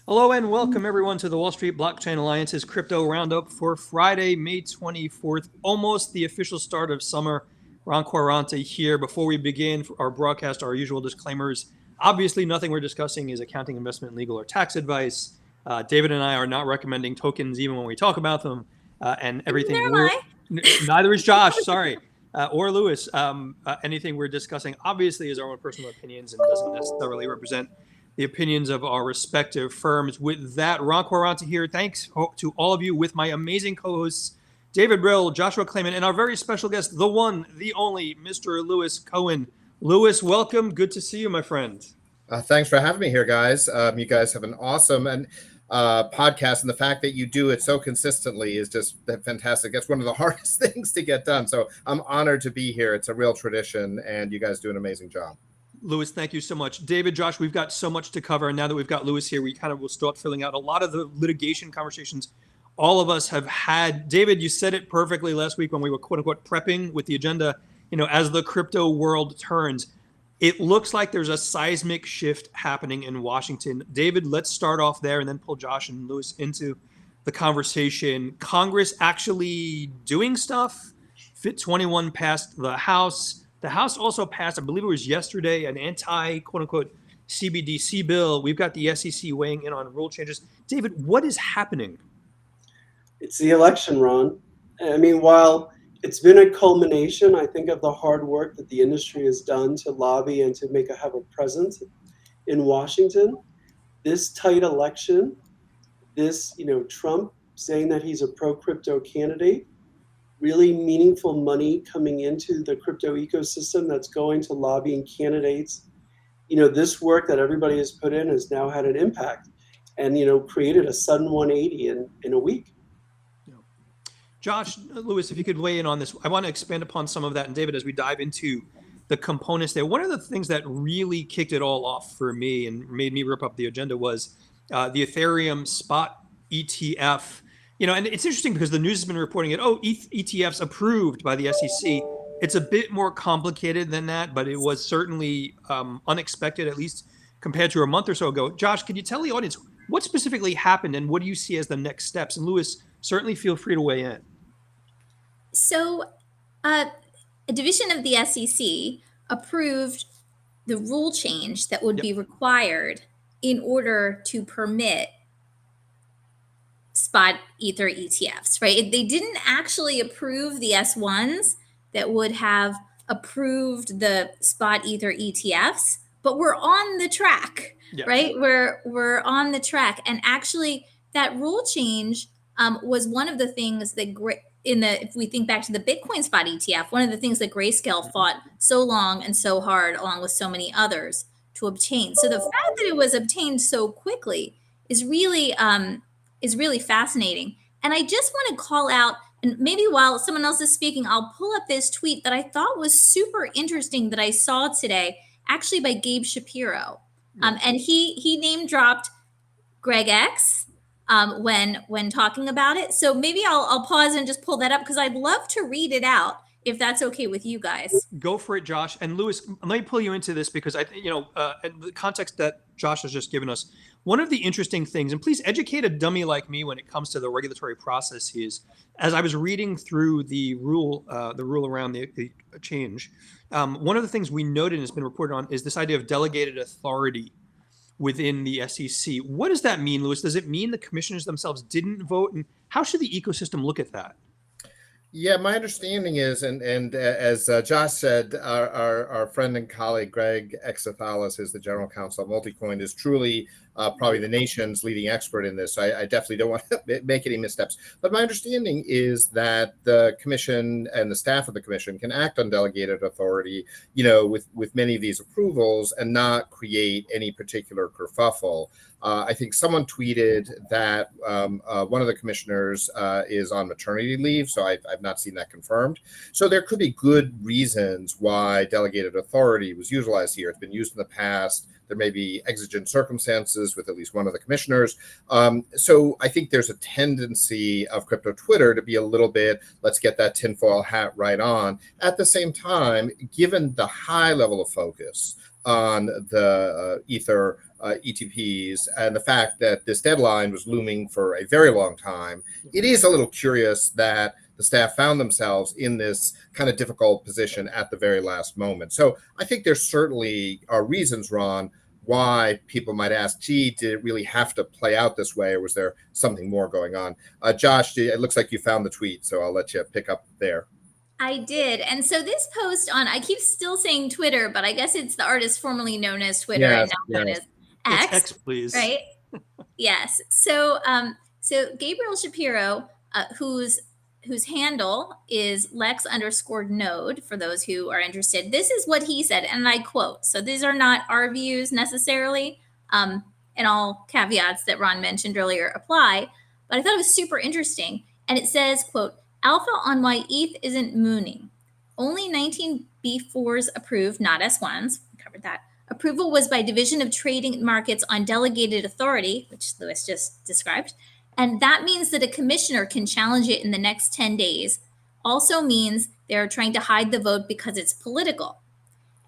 Hello and welcome everyone to the Wall Street Blockchain Alliance's Crypto Roundup for Friday, May 24th, almost the official start of summer. Ron Quaranta here. Before we begin our broadcast, our usual disclaimers. Obviously, nothing we're discussing is accounting, investment, legal, or tax advice. David and I are not recommending tokens even when we talk about them, and everything. Neither is Josh, sorry, or Lewis. Anything we're discussing obviously is our own personal opinions and doesn't necessarily represent the opinions of our respective firms. With that, Ron Quaranta here. Thanks to all of you with my amazing co-hosts, David Brill, Joshua Klayman, and our very special guest, the one, the only, Mr. Lewis Cohen. Lewis, welcome. Good to see you, my friend. Thanks for having me here, guys. You guys have an awesome podcast, and the fact that you do it so consistently is just fantastic. That's one of the hardest things to get done. So I'm honored to be here. It's a real tradition, and you guys do an amazing job. Lewis, thank you so much. David, Josh, we've got so much to cover. And now that we've got Lewis here, we kind of will start filling out a lot of the litigation conversations all of us have had. David, you said it perfectly last week when we were quote unquote prepping with the agenda, as the crypto world turns. It looks like there's a seismic shift happening in Washington. David, let's start off there and then pull Josh and Lewis into the conversation. Congress actually doing stuff. Fit 21 passed the House. The House also passed, I believe it was yesterday, an anti-quote-unquote CBDC bill. We've got the SEC weighing in on rule changes. David, what is happening? It's the election, Ron. I mean, while it's been a culmination, I think, of the hard work that the industry has done to lobby and to have a presence in Washington, this tight election, this, Trump saying that he's a pro-crypto candidate, really meaningful money coming into the crypto ecosystem that's going to lobbying candidates. This work that everybody has put in has now had an impact and, created a sudden 180 in a week. Yeah. Josh, Lewis, if you could weigh in on this, I want to expand upon some of that. And David, as we dive into the components there, one of the things that really kicked it all off for me and made me rip up the agenda was the Ethereum spot ETF. And it's interesting because the news has been reporting it. ETFs approved by the SEC. It's a bit more complicated than that, but it was certainly unexpected, at least compared to a month or so ago. Josh, can you tell the audience what specifically happened and what do you see as the next steps? And Lewis, certainly feel free to weigh in. So a division of the SEC approved the rule change that would be required in order to permit spot Ether ETFs, right? They didn't actually approve the S1s that would have approved the spot Ether ETFs, but we're on the track, right? We're on the track. And actually that rule change was one of the things that if we think back to the Bitcoin spot ETF, one of the things that Grayscale fought so long and so hard, along with so many others, to obtain. So the fact that it was obtained so quickly is really fascinating. And I just want to call out, and maybe while someone else is speaking, I'll pull up this tweet that I thought was super interesting that I saw today, actually by Gabe Shapiro. And he name dropped Greg X when talking about it. So maybe I'll pause and just pull that up because I'd love to read it out if that's okay with you guys. Go for it, Josh. And Lewis, let me pull you into this because I think, the context that Josh has just given us, one of the interesting things, and please educate a dummy like me when it comes to the regulatory process, is as I was reading through the rule around the change, one of the things we noted and has been reported on is this idea of delegated authority within the SEC. What does that mean, Lewis? Does it mean the commissioners themselves didn't vote? And how should the ecosystem look at that? Yeah, my understanding is, and as Josh said, our friend and colleague Greg Exathalis is the general counsel of Multicoin, is truly probably the nation's leading expert in this. I definitely don't want to make any missteps. But my understanding is that the commission and the staff of the commission can act on delegated authority, with many of these approvals and not create any particular kerfuffle. I think someone tweeted that one of the commissioners is on maternity leave, so I've not seen that confirmed. So there could be good reasons why delegated authority was utilized here. It's been used in the past. There may be exigent circumstances with at least one of the commissioners. So I think there's a tendency of crypto Twitter to be a little bit, let's get that tinfoil hat right on. At the same time, given the high level of focus on the Ether ETPs, and the fact that this deadline was looming for a very long time, it is a little curious that the staff found themselves in this kind of difficult position at the very last moment. So I think there certainly are reasons, Ron, why people might ask, gee, did it really have to play out this way, or was there something more going on? Josh, it looks like you found the tweet, so I'll let you pick up there. I did. And so this post on, I keep still saying Twitter, but I guess it's the artist formerly known as Twitter and now known as X. It's X, please. Right? Yes. So so Gabriel Shapiro, whose handle is Lex_node, for those who are interested. This is what he said, and I quote. So these are not our views necessarily, and all caveats that Ron mentioned earlier apply, but I thought it was super interesting. And it says, quote, alpha on why ETH isn't mooning. Only 19B4s approved, not S1s. We covered that. Approval was by Division of Trading Markets on delegated authority, which Lewis just described. And that means that a commissioner can challenge it in the next 10 days. Also means they're trying to hide the vote because it's political.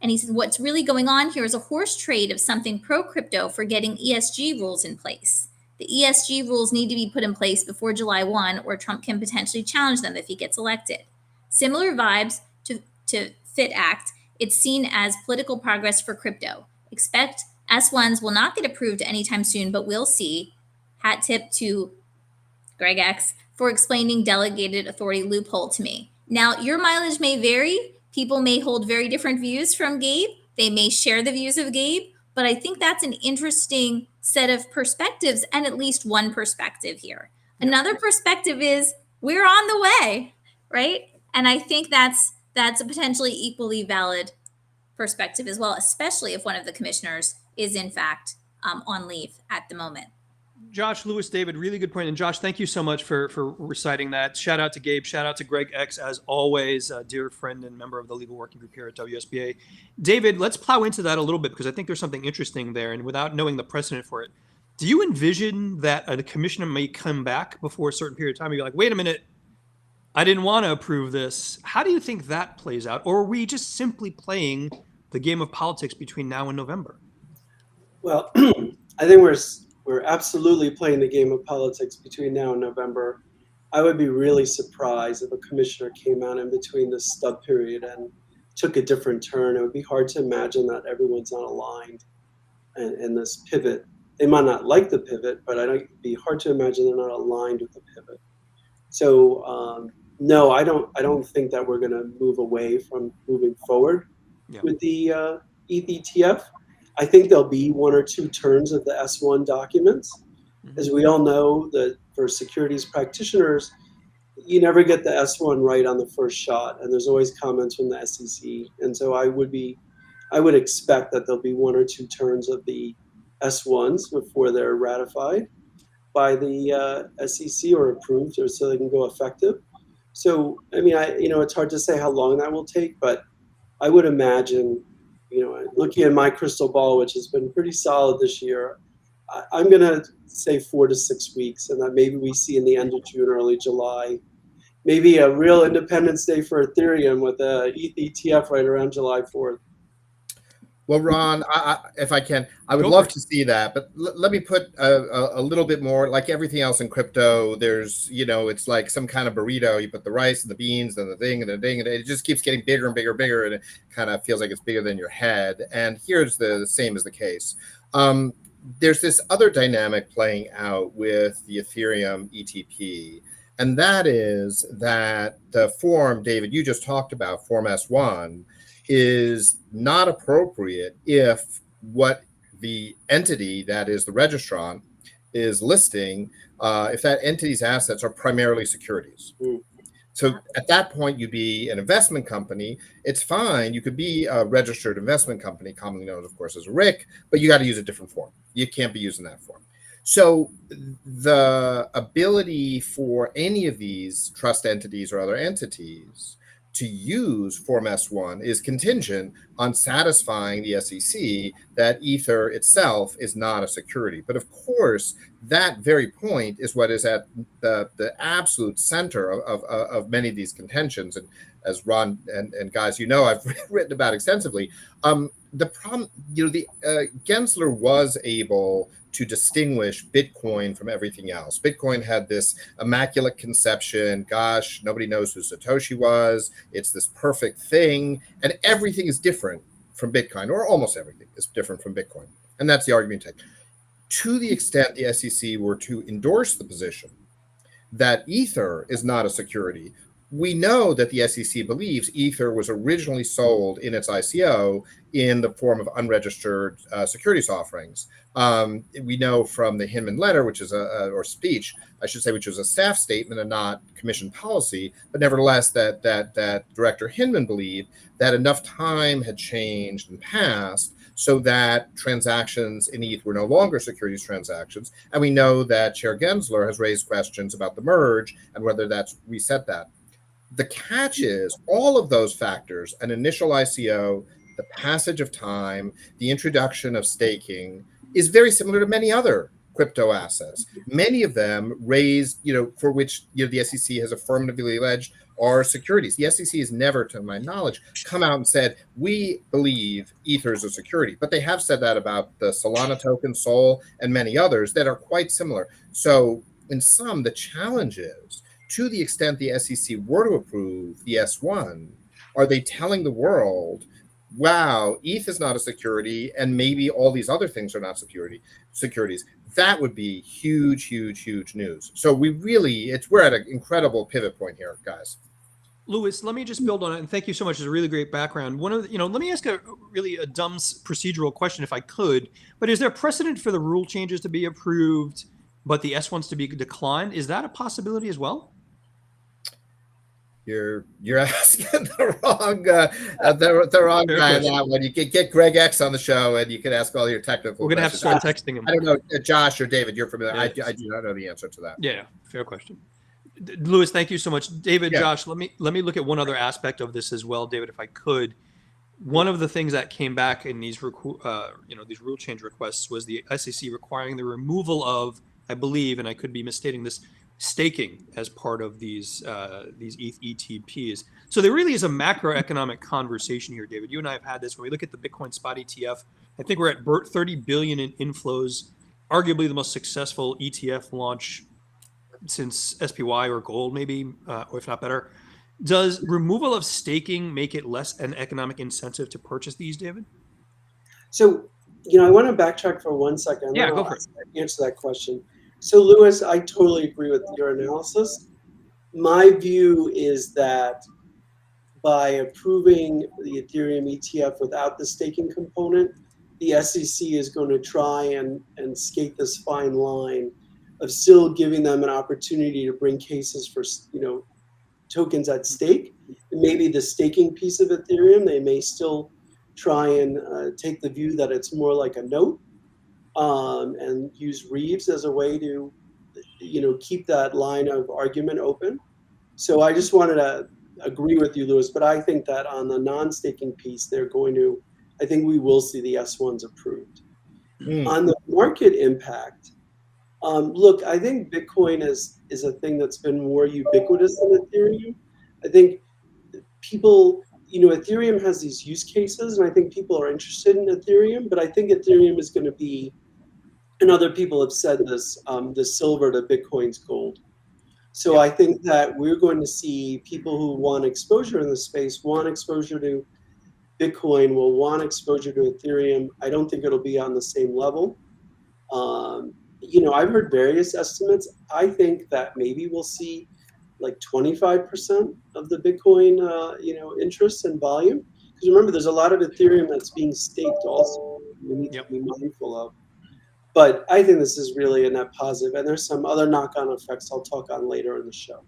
And he says, what's really going on here is a horse trade of something pro-crypto for getting ESG rules in place. The ESG rules need to be put in place before July 1, or Trump can potentially challenge them if he gets elected. Similar vibes to FIT Act. It's seen as political progress for crypto. Expect S1s will not get approved anytime soon, but we'll see. Hat tip to Greg X for explaining delegated authority loophole to me. Now, your mileage may vary. People may hold very different views from Gabe. They may share the views of Gabe, but I think that's an interesting set of perspectives, and at least one perspective here. Another perspective is we're on the way, right? And I think that's a potentially equally valid perspective as well, especially if one of the commissioners is in fact on leave at the moment. Josh, Lewis, David, really good point. And Josh, thank you so much for reciting that. Shout out to Gabe. Shout out to Greg X, as always, a dear friend and member of the legal working group here at WSBA. David, let's plow into that a little bit, because I think there's something interesting there. And without knowing the precedent for it, do you envision that a commissioner may come back before a certain period of time and be like, wait a minute, I didn't want to approve this? How do you think that plays out? Or are we just simply playing the game of politics between now and November? Well, I think we're absolutely playing the game of politics between now and November. I would be really surprised if a commissioner came out in between this stub period and took a different turn. It would be hard to imagine that everyone's not aligned in this pivot. They might not like the pivot, but it'd be hard to imagine they're not aligned with the pivot. So no, I don't think that we're going to move away from moving forward with the ETH ETF. I think there'll be one or two turns of the S1 documents. As we all know, that for securities practitioners, you never get the S1 right on the first shot, and there's always comments from the SEC. And so I would expect that there'll be one or two turns of the S1s before they're ratified by the SEC or approved, or so they can go effective. So I mean, it's hard to say how long that will take, but I would imagine, looking at my crystal ball, which has been pretty solid this year, I'm going to say 4 to 6 weeks, and that maybe we see in the end of June, early July, maybe a real Independence Day for Ethereum with a ETH ETF right around July 4th. Well, Ron, if I can, I would love to see that, but let me put a little bit more, like everything else in crypto, there's, it's like some kind of burrito. You put the rice and the beans and the thing and the thing, and it just keeps getting bigger and bigger and bigger, and it kind of feels like it's bigger than your head. And here's the same as the case. There's this other dynamic playing out with the Ethereum ETP, and that is that the form, David, you just talked about, Form S1, is not appropriate if what the entity, that is the registrant, is listing, if that entity's assets are primarily securities. So at that point, you'd be an investment company. It's fine. You could be a registered investment company, commonly known, of course, as a RIC, but you got to use a different form. You can't be using that form. So the ability for any of these trust entities or other entities to use Form S1 is contingent on satisfying the SEC that Ether itself is not a security. But of course, that very point is what is at the absolute center of many of these contentions. And as Ron and guys, I've written about extensively. the problem, the Gensler was able to distinguish Bitcoin from everything else. Bitcoin had this immaculate conception. Gosh, nobody knows who Satoshi was. It's this perfect thing, and everything is different from Bitcoin, or almost everything is different from Bitcoin. And that's the argument take. To the extent the SEC were to endorse the position that Ether is not a security, we know that the SEC believes Ether was originally sold in its ICO in the form of unregistered securities offerings. We know from the Hinman letter, which is or speech, I should say, which was a staff statement and not commission policy, but nevertheless that Director Hinman believed that enough time had changed and passed so that transactions in ETH were no longer securities transactions. And we know that Chair Gensler has raised questions about the merge and whether that's reset that. The catch is all of those factors, an initial ICO, the passage of time, the introduction of staking, is very similar to many other crypto assets. Many of them raised, for which the SEC has affirmatively alleged are securities. The SEC has never, to my knowledge, come out and said, we believe Ether is a security. But they have said that about the Solana token, Sol, and many others that are quite similar. So in sum, the challenge is, to the extent the SEC were to approve the S1, are they telling the world, wow, ETH is not a security, and maybe all these other things are not securities? That would be huge, huge, huge news. So we're at an incredible pivot point here, guys. Louis, let me just build on it, and thank you so much. It's a really great background. Let me ask a dumb procedural question, if I could. But is there precedent for the rule changes to be approved, but the S1s to be declined? Is that a possibility as well? You're asking the wrong guy on that one. You can get Greg X on the show, and you can ask all your technical. We're gonna have to start texting him. I don't know, Josh or David. You're familiar. Yeah, I do not know the answer to that. Yeah, fair question. Louis, thank you so much. David, Yeah. Josh, let me look at one other aspect of this as well, David, if I could. One of the things that came back in these these rule change requests was the SEC requiring the removal of, I believe, and I could be misstating this, staking as part of these ETH ETPs. So there really is a macroeconomic conversation here, David. You and I have had this. When we look at the Bitcoin spot ETF, I think we're at 30 billion in inflows, arguably the most successful ETF launch since SPY or gold, maybe, or if not better. Does removal of staking make it less an economic incentive to purchase these, David? So, I want to backtrack for 1 second. Yeah, go for it. Answer that question. So, Louis, I totally agree with your analysis. My view is that by approving the Ethereum ETF without the staking component, the SEC is going to try and skate this fine line of still giving them an opportunity to bring cases for, tokens at stake. And maybe the staking piece of Ethereum, they may still try and take the view that it's more like a note, and use Reeves as a way to, keep that line of argument open. So I just wanted to agree with you, Louis, but I think that on the non-staking piece, I think we will see the S1s approved. On the market impact, look, I think Bitcoin is a thing that's been more ubiquitous than Ethereum. I think people, Ethereum has these use cases, and I think people are interested in Ethereum, but I think Ethereum is going to be, and other people have said this, the silver to Bitcoin's gold. So I think that we're going to see people who want exposure in the space, want exposure to Bitcoin, will want exposure to Ethereum. I don't think it'll be on the same level. I've heard various estimates. I think that maybe we'll see like 25% of the Bitcoin, interest and volume. Because remember, there's a lot of Ethereum that's being staked also. We need to be mindful of. But I think this is really a net positive, and there's some other knock-on effects I'll talk on later in the show.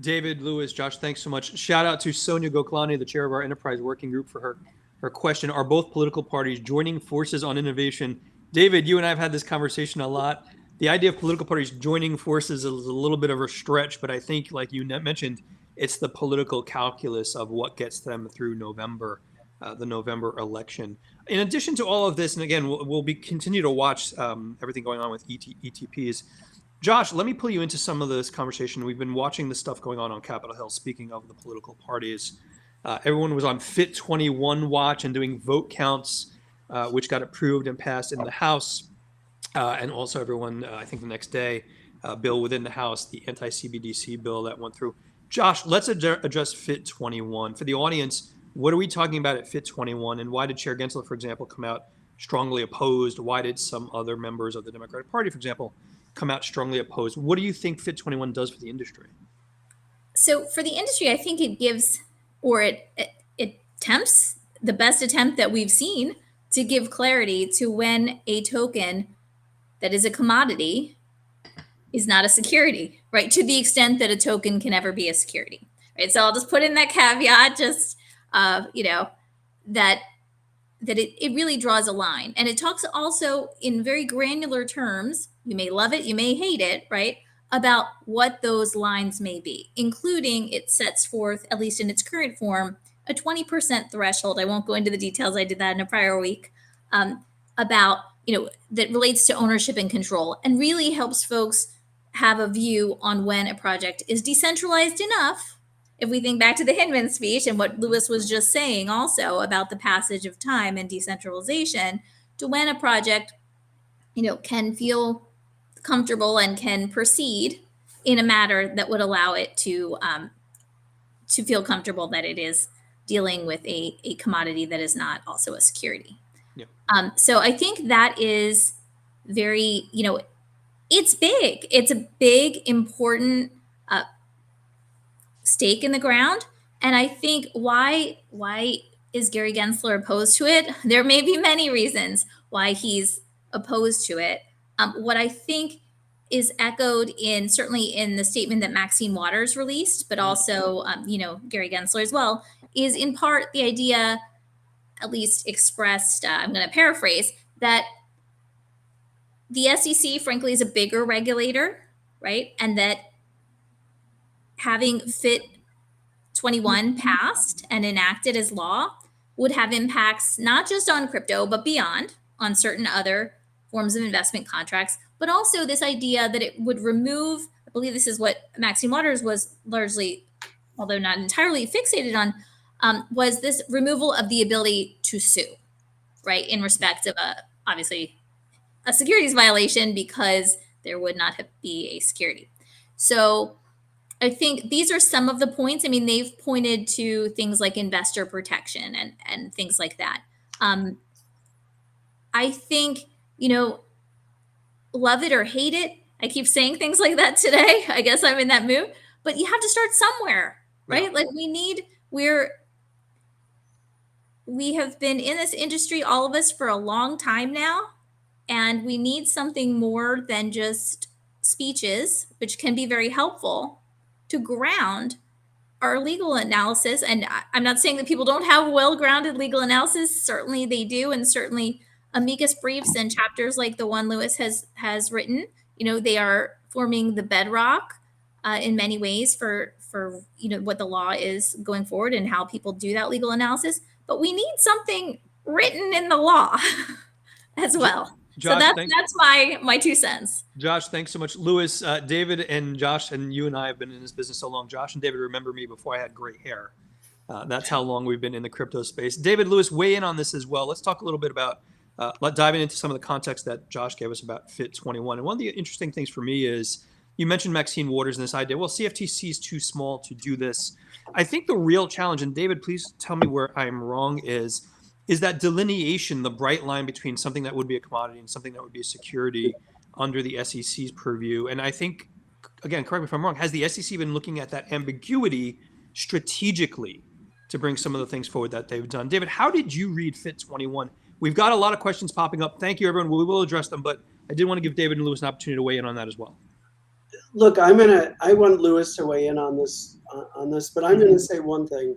David, Louis, Josh, thanks so much. Shout out to Sonia Goklani, the chair of our enterprise working group, for her question. Are both political parties joining forces on innovation? David, you and I have had this conversation a lot. The idea of political parties joining forces is a little bit of a stretch, but I think, like you mentioned, it's the political calculus of what gets them through November, the November election. In addition to all of this, and again, we'll continue to watch everything going on with ETPs. Josh, let me pull you into some of this conversation. We've been watching the stuff going on Capitol Hill. Speaking of the political parties, Everyone was on Fit 21 watch and doing vote counts, which got approved and passed in the House. And also everyone, I think the next day, bill within the House, the anti-CBDC bill that went through. Josh, let's address Fit 21. For the audience, what are we talking about at Fit 21, and why did Chair Gensler, for example, come out strongly opposed? Why did some other members of the Democratic Party, for example, come out strongly opposed? What do you think Fit 21 does for the industry? So for the industry, I think it gives, or it attempts, the best attempt that we've seen to give clarity to when a token that is a commodity is not a security, right? To the extent that a token can ever be a security, right? So I'll just put in that caveat, just, that it really draws a line. And it talks also in very granular terms, you may love it, you may hate it, right? About what those lines may be, including it sets forth, at least in its current form, a 20% threshold. I won't go into the details. I did that in a prior week, about, that relates to ownership and control, and really helps folks have a view on when a project is decentralized enough. If we think back to the Hinman speech and what Lewis was just saying also about the passage of time and decentralization, to when a project, can feel comfortable and can proceed in a manner that would allow it to feel comfortable that it is dealing with a commodity that is not also a security. Yeah. So I think that is very, it's big. It's a big, important stake in the ground. And I think why is Gary Gensler opposed to it? There may be many reasons why he's opposed to it. What I think is echoed certainly in the statement that Maxine Waters released, but also, Gary Gensler as well, is in part the idea, at least expressed, I'm going to paraphrase, that the SEC, frankly, is a bigger regulator, right? And that having Fit 21 passed and enacted as law would have impacts not just on crypto, but beyond, on certain other forms of investment contracts, but also this idea that it would remove, I believe this is what Maxine Waters was largely, although not entirely fixated on, was this removal of the ability to sue, right? In respect of obviously a securities violation, because there would not be a security. So I think these are some of the points. I mean, they've pointed to things like investor protection and things like that. I think, love it or hate it. I keep saying things like that today. I guess I'm in that mood. But you have to start somewhere, right? Yeah. Like we have been in this industry, all of us, for a long time now. And we need something more than just speeches, which can be very helpful, to ground our legal analysis. And I'm not saying that people don't have well-grounded legal analysis. Certainly they do. And certainly amicus briefs and chapters like the one Lewis has written, they are forming the bedrock in many ways for what the law is going forward and how people do that legal analysis. But we need something written in the law as well. Josh, so that's my 2 cents. Josh, thanks so much. Lewis, David, and Josh, and you and I have been in this business so long. Josh and David remember me before I had gray hair. That's how long we've been in the crypto space. David, Lewis, weigh in on this as well. Let's talk a little bit about, diving into some of the context that Josh gave us about Fit 21. And one of the interesting things for me is, you mentioned Maxine Waters and this idea, well, CFTC is too small to do this. I think the real challenge, and David, please tell me where I'm wrong, is that delineation, the bright line between something that would be a commodity and something that would be a security under the SEC's purview. And I think, again, correct me if I'm wrong, has the SEC been looking at that ambiguity strategically to bring some of the things forward that they've done? David, how did you read Fit 21? We've got a lot of questions popping up. Thank you, everyone. We will address them, but I did want to give David and Lewis an opportunity to weigh in on that as well. Look, I want Lewis to weigh in on this, but I'm going to say one thing.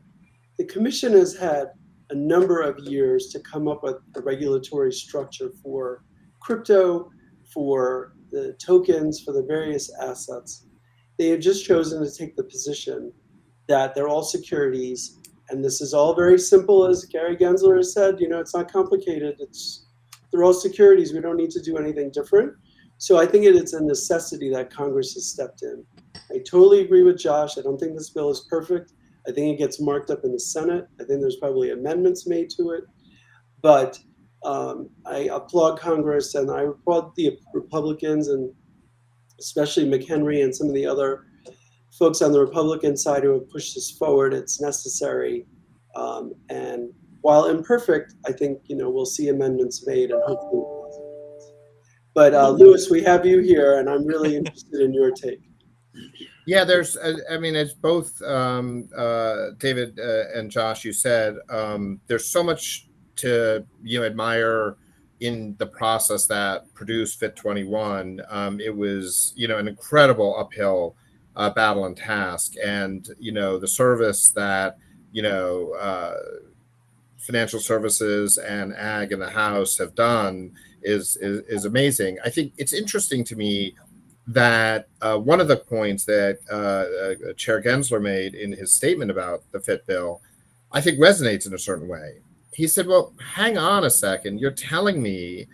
The commission has had a number of years to come up with a regulatory structure for crypto, for the tokens, for the various assets. They have just chosen to take the position that they're all securities, and this is all very simple, as Gary Gensler has said. It's not complicated. They're all securities. We don't need to do anything different. So I think it's a necessity that Congress has stepped in. I totally agree with Josh. I don't think this bill is perfect. I think it gets marked up in the Senate. I think there's probably amendments made to it. But I applaud Congress and I applaud the Republicans and especially McHenry and some of the other folks on the Republican side who have pushed this forward. It's necessary. And while imperfect, I think, we'll see amendments made and hopefully positive ones. But Louis, we have you here and I'm really interested in your take. Yeah, there's, I mean, as both David and Josh, you said, there's so much to, admire in the process that produced Fit 21. It was, an incredible uphill battle and task. And, the service that, financial services and ag in the House have done is amazing. I think it's interesting to me that one of the points that Chair Gensler made in his statement about the FIT bill, I think resonates in a certain way. He said, well, hang on a second. You're telling me,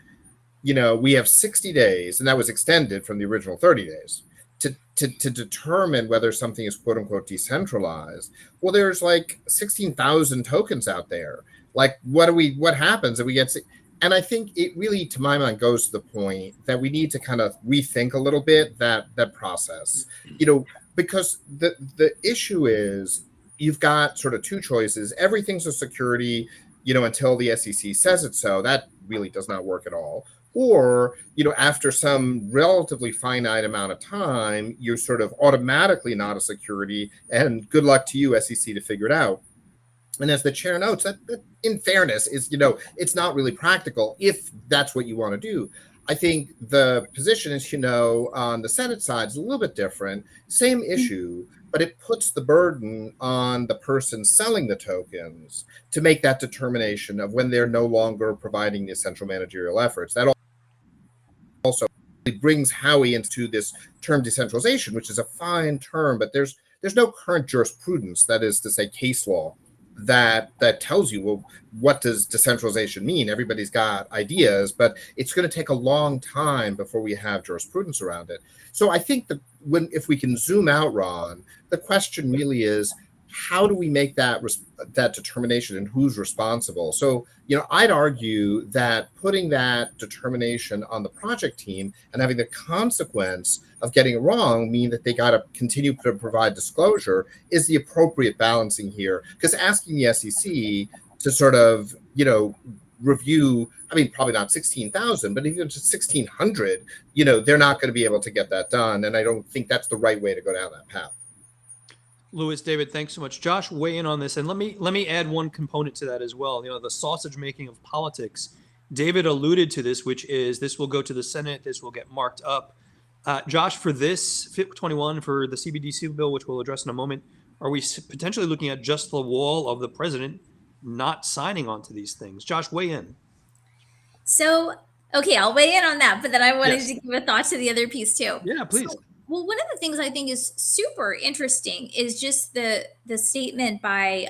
we have 60 days, and that was extended from the original 30 days, to determine whether something is quote unquote decentralized. Well, there's like 16,000 tokens out there. Like, what happens if we get... And I think it really, to my mind, goes to the point that we need to kind of rethink a little bit that process, because the issue is you've got sort of two choices. Everything's a security, until the SEC says it so. That really does not work at all. Or, after some relatively finite amount of time, you're sort of automatically not a security, and good luck to you, SEC, to figure it out. And as the chair notes, that in fairness is, it's not really practical if that's what you want to do. I think the position is, on the Senate side is a little bit different. Same issue, but it puts the burden on the person selling the tokens to make that determination of when they're no longer providing the essential managerial efforts. That also brings Howie into this term decentralization, which is a fine term, but there's no current jurisprudence, that is to say case law, that tells you, well, what does decentralization mean? Everybody's got ideas, but it's going to take a long time before we have jurisprudence around it. So I think that if we can zoom out, Ron, the question really is, how do we make that determination and who's responsible? So, I'd argue that putting that determination on the project team and having the consequence of getting it wrong mean that they got to continue to provide disclosure is the appropriate balancing here. Because asking the SEC to sort of, review, I mean, probably not 16,000, but even just 1,600, they're not going to be able to get that done. And I don't think that's the right way to go down that path. Louis, David, thanks so much. Josh, weigh in on this, and let me add one component to that as well. The sausage making of politics. David alluded to this, which is this will go to the Senate. This will get marked up. Josh, for this FIT 21 for the CBDC bill, which we'll address in a moment, are we potentially looking at just the wall of the president not signing on to these things? Josh, weigh in. So, okay, I'll weigh in on that, but then I wanted to give a thought to the other piece too. Yeah, please. So, well, one of the things I think is super interesting is just the statement by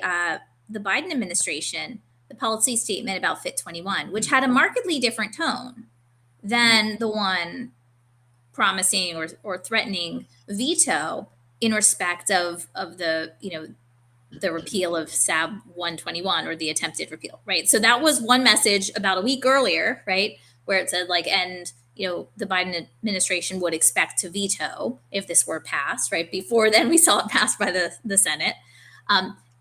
the Biden administration, the policy statement about FIT 21, which had a markedly different tone than the one promising or threatening veto in respect of the the repeal of SAB 121 or the attempted repeal, right? So that was one message about a week earlier, right, where it said the Biden administration would expect to veto if this were passed, right? Before then, we saw it passed by the Senate.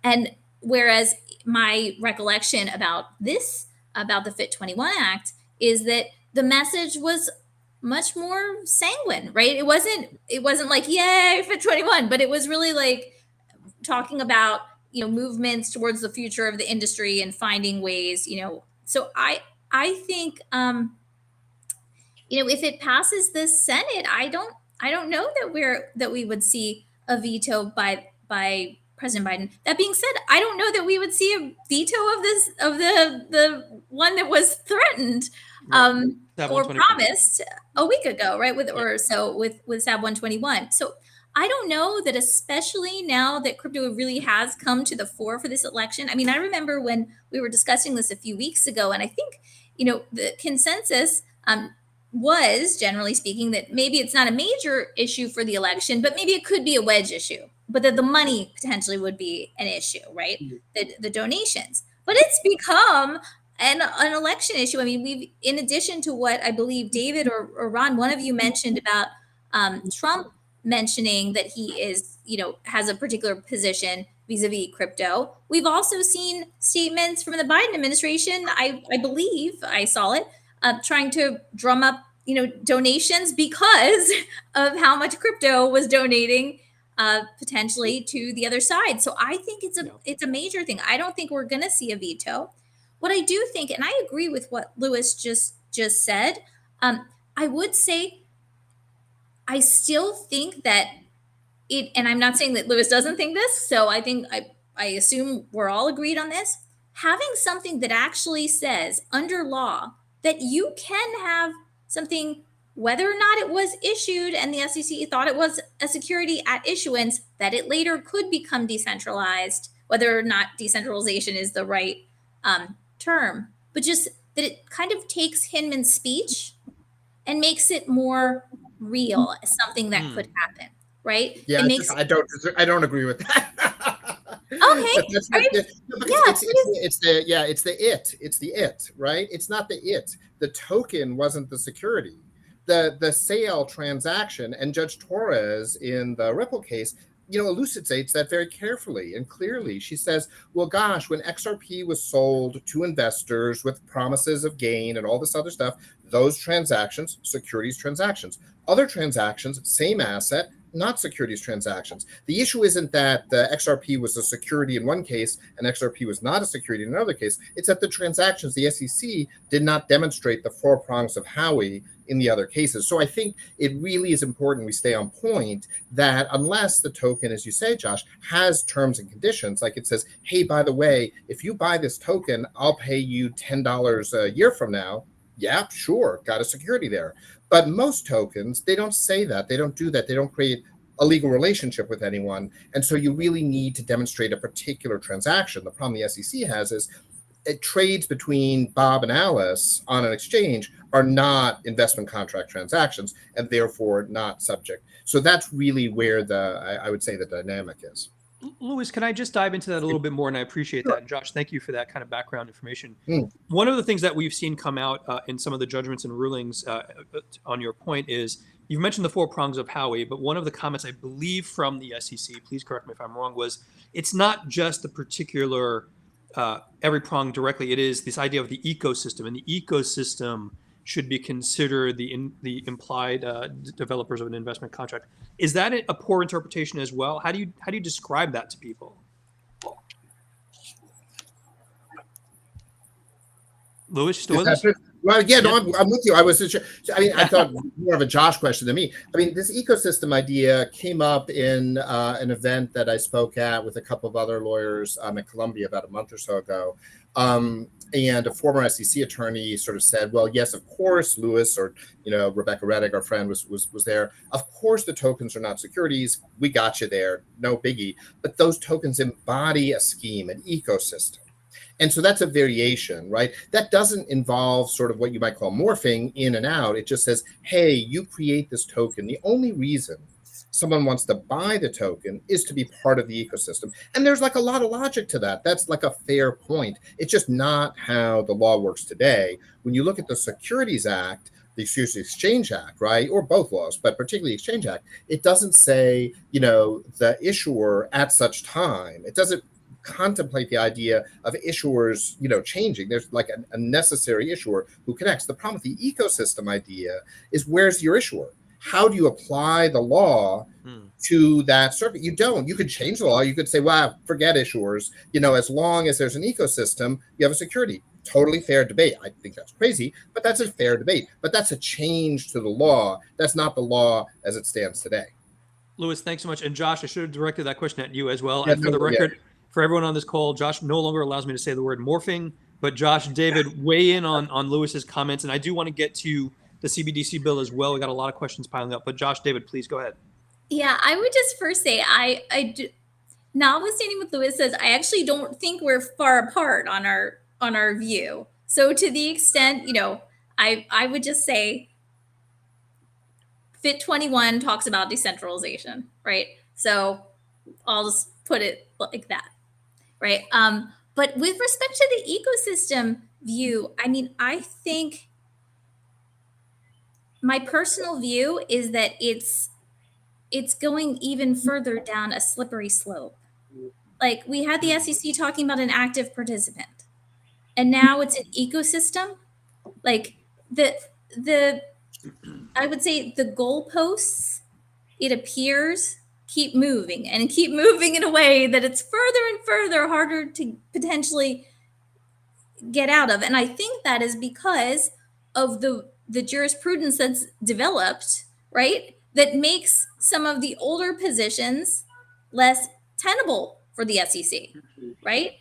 And whereas my recollection about the FIT 21 Act is that the message was much more sanguine, right? It wasn't like, yay, FIT 21, but it was really like talking about, movements towards the future of the industry and finding ways, So I think, if it passes the Senate, I don't know that we would see a veto by President Biden. That being said, I don't know that we would see a veto of the one that was threatened or promised a week ago, right? With SAB 121. So I don't know that, especially now that crypto really has come to the fore for this election. I mean, I remember when we were discussing this a few weeks ago, and I think, the consensus was, generally speaking, that maybe it's not a major issue for the election, but maybe it could be a wedge issue, but that the money potentially would be an issue, right? The donations. But it's become an election issue. I mean, we've, in addition to what I believe David or Ron, one of you mentioned about Trump mentioning that he is, has a particular position vis-a-vis crypto. We've also seen statements from the Biden administration. I believe I saw it, trying to drum up, donations because of how much crypto was donating potentially to the other side. So I think it's a major thing. I don't think we're going to see a veto. What I do think, and I agree with what Lewis just said, I would say I still think that and I'm not saying that Lewis doesn't think this, so I think I assume we're all agreed on this. Having something that actually says under law that you can have something, whether or not it was issued and the SEC thought it was a security at issuance, that it later could become decentralized, whether or not decentralization is the right term, but just that it kind of takes Hinman's speech and makes it more real as something that could happen. Right? Yeah, I don't agree with that. Okay. It's the it, right? It's not the it. The token wasn't the security. The sale transaction, and Judge Torres in the Ripple case, elucidates that very carefully and clearly. She says, well, gosh, when XRP was sold to investors with promises of gain and all this other stuff, those transactions, securities transactions. Other transactions, same asset, not securities transactions. The issue isn't that the XRP was a security in one case and XRP was not a security in another case. It's that the transactions, the SEC did not demonstrate the four prongs of Howey in the other cases. So I think it really is important we stay on point that unless the token, as you say, Josh, has terms and conditions, like it says, hey, by the way, if you buy this token, I'll pay you $10 a year from now. Yeah, sure, got a security there. But most tokens, they don't say that. They don't do that. They don't create a legal relationship with anyone. And so you really need to demonstrate a particular transaction. The problem the SEC has is trades between Bob and Alice on an exchange are not investment contract transactions and therefore not subject. So that's really where I would say the dynamic is. Lewis, can I just dive into that a little bit more? And I appreciate that. And Josh, thank you for that kind of background information. One of the things that we've seen come out in some of the judgments and rulings on your point is you've mentioned the four prongs of Howey, but one of the comments I believe from the SEC, please correct me if I'm wrong, was it's not just the particular every prong directly. It is this idea of the ecosystem, and the ecosystem should be considered the implied developers of an investment contract. Is that a poor interpretation as well? How do you describe that to people? Lewis, still with us? Well, yeah, no, I'm with you. I thought more of a Josh question than me. I mean, this ecosystem idea came up in an event that I spoke at with a couple of other lawyers at Columbia about a month or so ago. And a former SEC attorney sort of said, well, yes, of course, Lewis, or, Rebecca Reddick, our friend, was there. Of course, the tokens are not securities. We got you there. No biggie. But those tokens embody a scheme, an ecosystem. And so that's a variation, right? That doesn't involve sort of what you might call morphing in and out. It just says, hey, you create this token. The only reason someone wants to buy the token is to be part of the ecosystem. And there's like a lot of logic to that. That's like a fair point. It's just not how the law works today. When you look at the Securities Act, the Securities Exchange Act, right, or both laws, but particularly Exchange Act, it doesn't say, the issuer at such time. It doesn't contemplate the idea of issuers, changing. There's like a necessary issuer who connects. The problem with the ecosystem idea is where's your issuer? How do you apply the law to that circuit? You don't. You could change the law. You could say, well, forget issuers. As long as there's an ecosystem, you have a security. Totally fair debate. I think that's crazy, but that's a fair debate. But that's a change to the law. That's not the law as it stands today. Lewis, thanks so much. And Josh, I should have directed that question at you as well. Yeah, and for the record, for everyone on this call, Josh no longer allows me to say the word morphing, but Josh, David, weigh in on Lewis's comments. And I do want to get to the CBDC bill as well. We got a lot of questions piling up, but Josh, David, please go ahead. Yeah, I would just first say, notwithstanding what Lewis says, I actually don't think we're far apart on our view. So to the extent, I would just say, Fit 21 talks about decentralization, right? So I'll just put it like that, right? But with respect to the ecosystem view, I mean, I think my personal view is that it's going even further down a slippery slope. Like we had the SEC talking about an active participant, and now it's an ecosystem. Like the I would say the goalposts, it appears, keep moving and keep moving in a way that it's further and further harder to potentially get out of. And I think that is because of the jurisprudence that's developed, right? That makes some of the older positions less tenable for the SEC, right?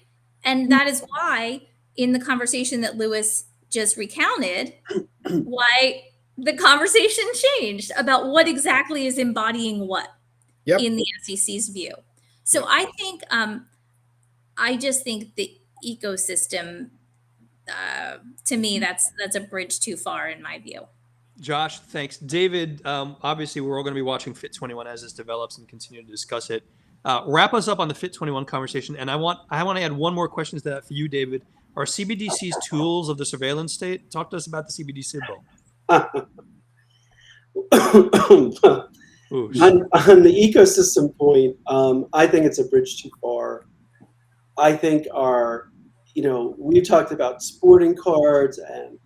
And that is why in the conversation that Lewis just recounted, why the conversation changed about what exactly is embodying what in the SEC's view. So I think I just think the ecosystem, to me, that's a bridge too far in my view. Josh, thanks. David, obviously we're all going to be watching Fit 21 as this develops and continue to discuss it. Wrap us up on the Fit 21 conversation. And I want to add one more question to that for you, David. Are CBDCs tools of the surveillance state? Talk to us about the CBDC bill. On the ecosystem point, I think it's a bridge too far. I think we talked about sporting cards and,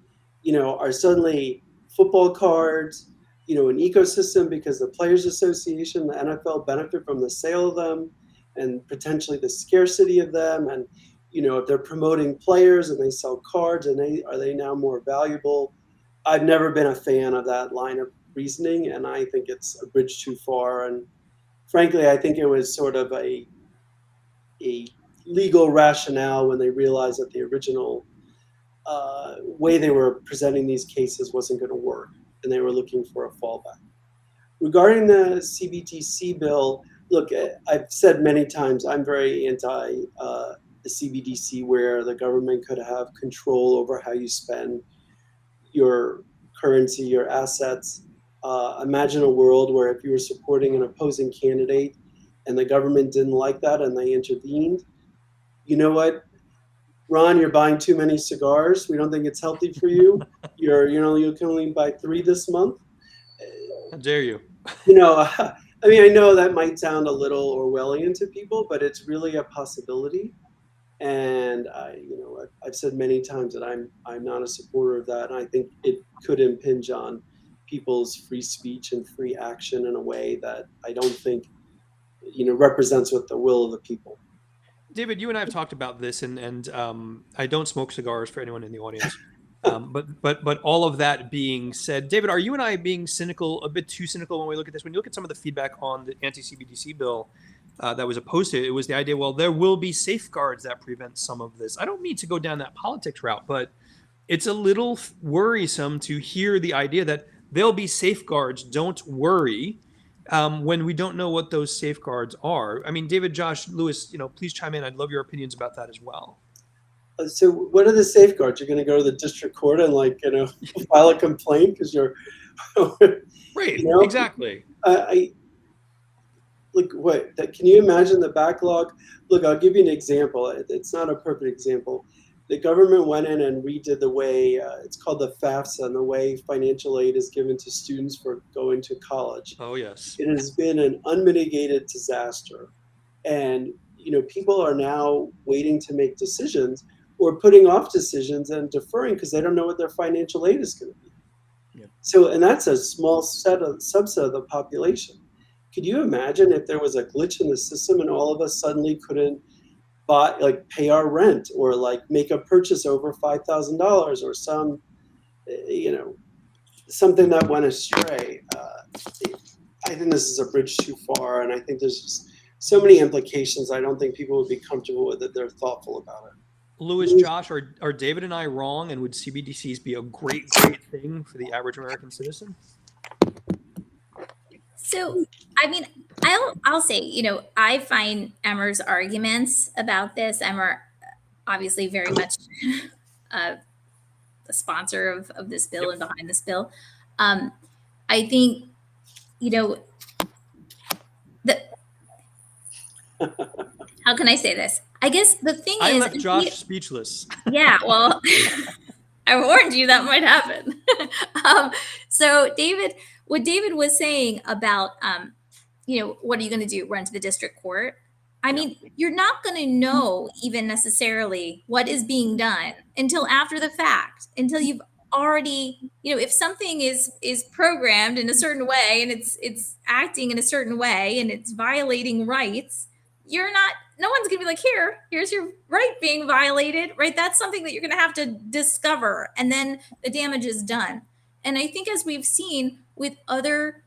are suddenly football cards, an ecosystem because the Players Association, the NFL benefit from the sale of them and potentially the scarcity of them. And, if they're promoting players and they sell cards and are they now more valuable? I've never been a fan of that line of reasoning, and I think it's a bridge too far. And frankly, I think it was sort of a legal rationale when they realized that the original way they were presenting these cases wasn't going to work, and they were looking for a fallback. Regarding the CBDC bill, look, I've said many times I'm very anti the CBDC, where the government could have control over how you spend your currency, your assets. Imagine a world where if you were supporting an opposing candidate and the government didn't like that and they intervened, you know what, Ron, you're buying too many cigars. We don't think it's healthy for you. You can only buy 3 this month. How dare you? I mean, I know that might sound a little Orwellian to people, but it's really a possibility. And I've said many times that I'm not a supporter of that, and I think it could impinge on people's free speech and free action in a way that I don't think represents what the will of the people. David, you and I have talked about this, and I don't smoke cigars for anyone in the audience. But all of that being said, David, are you and I being a bit too cynical when we look at this? When you look at some of the feedback on the anti-CBDC bill that was opposed to it, it was the idea, well, there will be safeguards that prevent some of this. I don't mean to go down that politics route, but it's a little worrisome to hear the idea that there'll be safeguards, don't worry, when we don't know what those safeguards are. I mean, David, Josh, Lewis, please chime in. I'd love your opinions about that as well. So what are the safeguards? You're going to go to the district court and file a complaint because you're right. Exactly. Look, can you imagine the backlog? Look, I'll give you an example. It's not a perfect example. The government went in and redid the way, it's called the FAFSA, and the way financial aid is given to students for going to college. Oh, yes. It has been an unmitigated disaster. And, people are now waiting to make decisions or putting off decisions and deferring because they don't know what their financial aid is going to be. Yeah. So, and that's a small subset of the population. Could you imagine if there was a glitch in the system and all of us suddenly couldn't pay our rent or make a purchase over $5,000 or something that went astray? I think this is a bridge too far, and I think there's just so many implications. I don't think people would be comfortable with it. They're thoughtful about it. Lewis, Josh, are David and I wrong, and would CBDCs be a great thing for the average American citizen? So, I mean, I'll say, I find Emmer's arguments about this. Emmer, obviously, very much a sponsor of this bill and behind this bill. I think you know, the how can I say this? I guess the thing I is, left Josh speechless. yeah, well, I warned you that might happen. So what David was saying about, what are you going to do? Run to the district court? I mean, you're not going to know even necessarily what is being done until after the fact, until you've already, if something is programmed in a certain way and it's acting in a certain way and it's violating rights, no one's gonna be like, here's your right being violated, right? That's something that you're gonna have to discover, and then the damage is done. And I think, as we've seen with other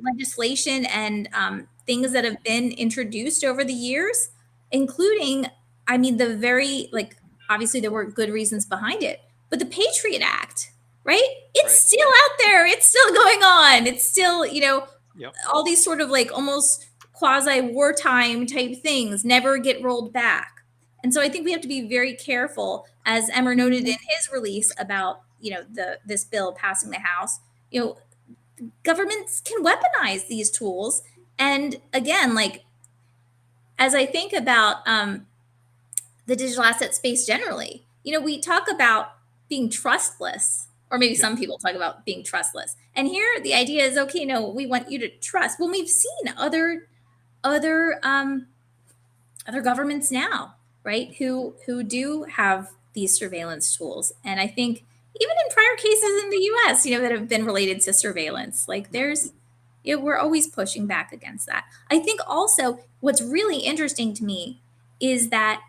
legislation and things that have been introduced over the years, including, the very, obviously there were good reasons behind it, but the Patriot Act, right? It's still out there. It's still going on. It's still, all these sort of almost quasi wartime type things never get rolled back. And so I think we have to be very careful, as Emmer noted in his release about, this bill passing the House, governments can weaponize these tools. And again, as I think about the digital asset space generally, we talk about being trustless, or maybe some people talk about being trustless. And here the idea is, okay, no, we want you to trust. Well, we've seen other governments now, right, who do have these surveillance tools. And I think even in prior cases in the US, that have been related to surveillance, we're always pushing back against that. I think also what's really interesting to me is that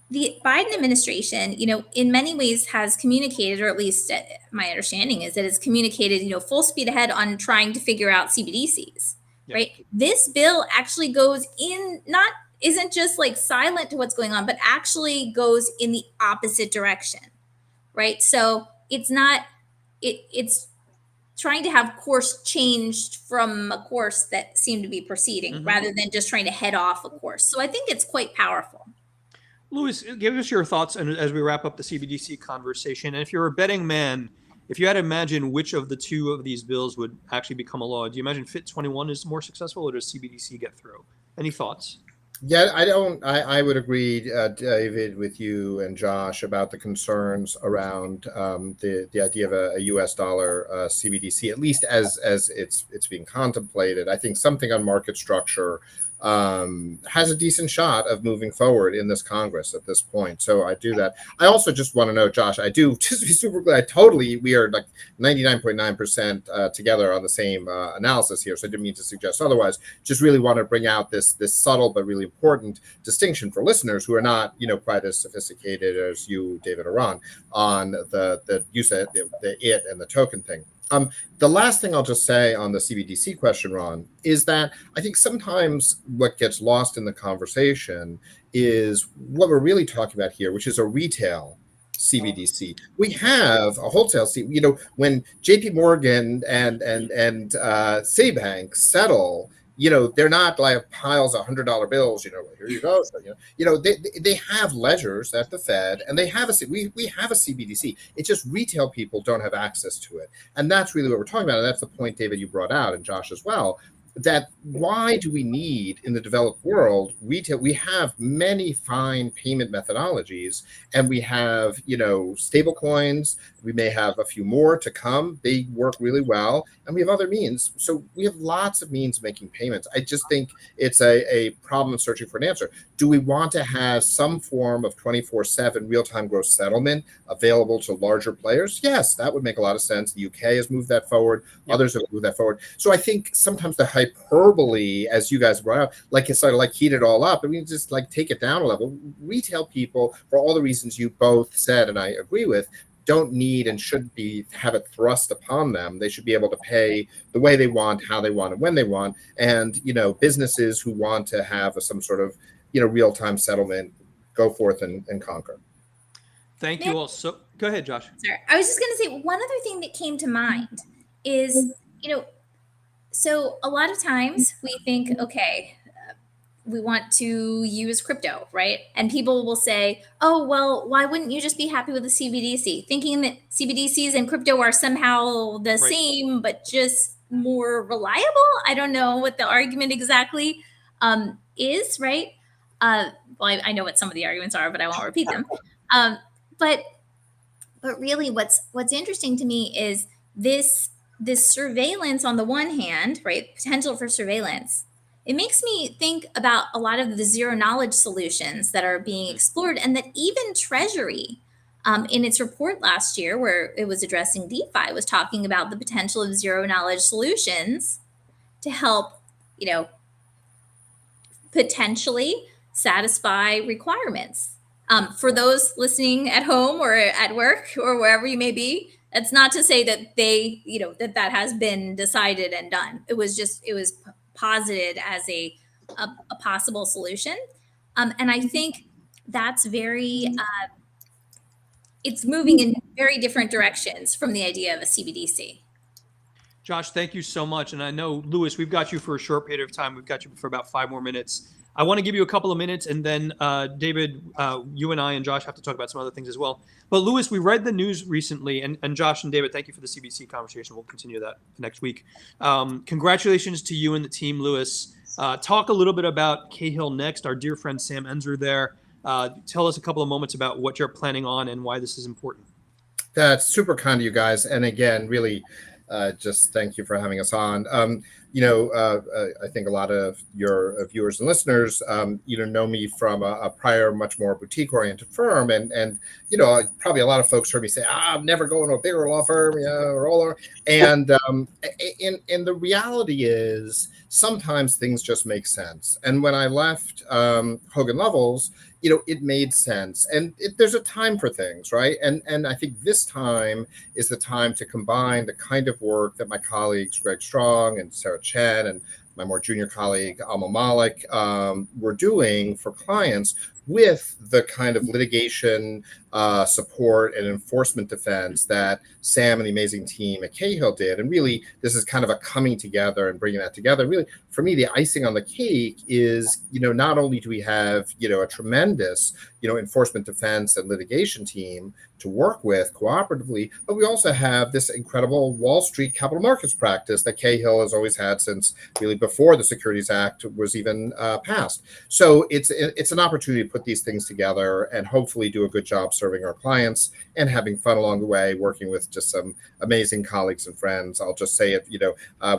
the Biden administration, in many ways has communicated, or at least my understanding is that it's communicated, full speed ahead on trying to figure out CBDCs, right? This bill actually goes in, isn't just silent to what's going on, but actually goes in the opposite direction, right? So it's trying to have course changed from a course that seemed to be proceeding, rather than just trying to head off a course. So I think it's quite powerful. Louis, give us your thoughts as we wrap up the CBDC conversation. And if you're a betting man, if you had to imagine which of the two of these bills would actually become a law, do you imagine Fit 21 is more successful, or does CBDC get through? Any thoughts? Yeah, I would agree, David, with you and Josh about the concerns around the idea of a U.S. dollar CBDC, at least as it's being contemplated. I think something on market structure has a decent shot of moving forward in this Congress at this point. So I do that. I also just want to know, Josh, I do just be super glad. We are 99.9% together on the same analysis here. So I didn't mean to suggest otherwise. Just really want to bring out this subtle but really important distinction for listeners who are not, quite as sophisticated as you, David, or Ron, on the use of the it and the token thing. The last thing I'll just say on the CBDC question, Ron, is that I think sometimes what gets lost in the conversation is what we're really talking about here, which is a retail CBDC. We have a wholesale when JP Morgan and Citibank settle, they're not like piles of $100 bills, here you go. So, they have ledgers at the Fed, and we have a CBDC. It's just retail people don't have access to it. And that's really what we're talking about. And that's the point, David, you brought out, and Josh as well, that why do we need in the developed world retail? We have many fine payment methodologies, and we have, stable coins. We may have a few more to come. They work really well, and we have other means. So we have lots of means of making payments. I just think it's a problem of searching for an answer. Do we want to have some form of 24/7 real-time gross settlement available to larger players? Yes, that would make a lot of sense. The UK has moved that forward. Others have moved that forward. So I think sometimes the hyperbole, as you guys brought up, it's sort of heat it all up. I mean, just take it down a level. Retail people, for all the reasons you both said, and I agree with, don't need and should have it thrust upon them. They should be able to pay the way they want, how they want, and when they want. And, businesses who want to have some sort of, real-time settlement, go forth and conquer. Thank you all. So go ahead, Josh. Sorry. I was just going to say one other thing that came to mind is, so a lot of times we think, okay, we want to use crypto, right? And people will say, oh, well, why wouldn't you just be happy with the CBDC? Thinking that CBDCs and crypto are somehow the same, but just more reliable. I don't know what the argument exactly is, right? Well, I know what some of the arguments are, but I won't repeat them. But really what's interesting to me is this surveillance on the one hand, right? Potential for surveillance. It makes me think about a lot of the zero knowledge solutions that are being explored, and that even Treasury, in its report last year, where it was addressing DeFi, was talking about the potential of zero knowledge solutions to help, potentially satisfy requirements. For those listening at home or at work or wherever you may be, that's not to say that that has been decided and done. It was posited as a possible solution. And I think that's it's moving in very different directions from the idea of a CBDC. Josh, thank you so much. And I know, Lewis, we've got you for a short period of time. We've got you for about 5 more minutes. I want to give you a couple of minutes, and then David, you and I and Josh have to talk about some other things as well. But Lewis, we read the news recently, and Josh and David, thank you for the CBDC conversation. We'll continue that next week. Congratulations to you and the team, Lewis. Talk a little bit about Cahill Next, our dear friend Sam Enzer there. Tell us a couple of moments about what you're planning on and why this is important. That's super kind of you guys. And again, really, just thank you for having us on. I think a lot of your viewers and listeners, know me from a prior, much more boutique-oriented firm, and probably a lot of folks heard me say, "I'm never going to a bigger law firm, roller." And the reality is, sometimes things just make sense. And when I left Hogan Lovells, it made sense. And there's a time for things, right? And I think this time is the time to combine the kind of work that my colleagues, Greg Strong and Sarah Chen, and my more junior colleague, Alma Malik, were doing for clients with the kind of litigation support and enforcement defense that Sam and the amazing team at Cahill did. And really, this is kind of a coming together and bringing that together. Really, for me, the icing on the cake is, not only do we have, a tremendous, enforcement defense and litigation team to work with cooperatively, but we also have this incredible Wall Street capital markets practice that Cahill has always had since really before the Securities Act was even passed. So it's an opportunity to put these things together and hopefully do a good job serving our clients and having fun along the way, working with just some amazing colleagues and friends. I'll just say it,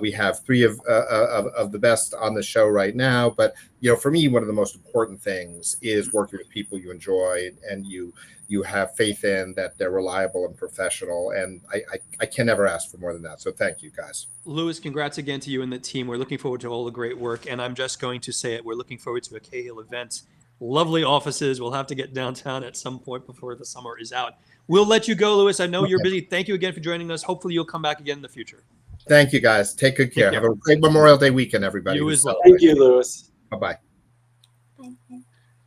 we have 3 of the best on the show right now, but for me, one of the most important things is working with people you enjoy and you have faith in, that they're reliable and professional. And I can never ask for more than that. So thank you, guys. Lewis, congrats again to you and the team. We're looking forward to all the great work. And I'm just going to say it, we're looking forward to a Cahill event. Lovely offices. We'll have to get downtown at some point before the summer is out. We'll let you go, Lewis. I know you're busy. Thank you again for joining us. Hopefully you'll come back again in the future. Thank you, guys. Take good care. Have a great Memorial Day weekend, everybody. You as well. Thank you, Lewis. Bye-bye.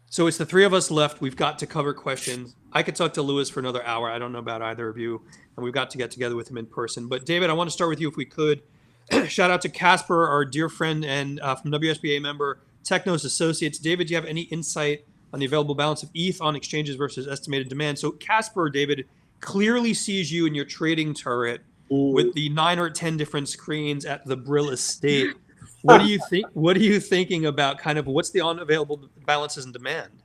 So it's the 3 of us left. We've got to cover questions. I could talk to Lewis for another hour. I don't know about either of you. And we've got to get together with him in person. But David, I want to start with you if we could. Shout out to Casper, our dear friend and from WSBA member, Technos Associates. David, do you have any insight on the available balance of ETH on exchanges versus estimated demand? So Casper, David, clearly sees you in your trading turret with the 9 or 10 different screens at the Brill estate. What do you think? What are you thinking about kind of what's the unavailable balances and demand?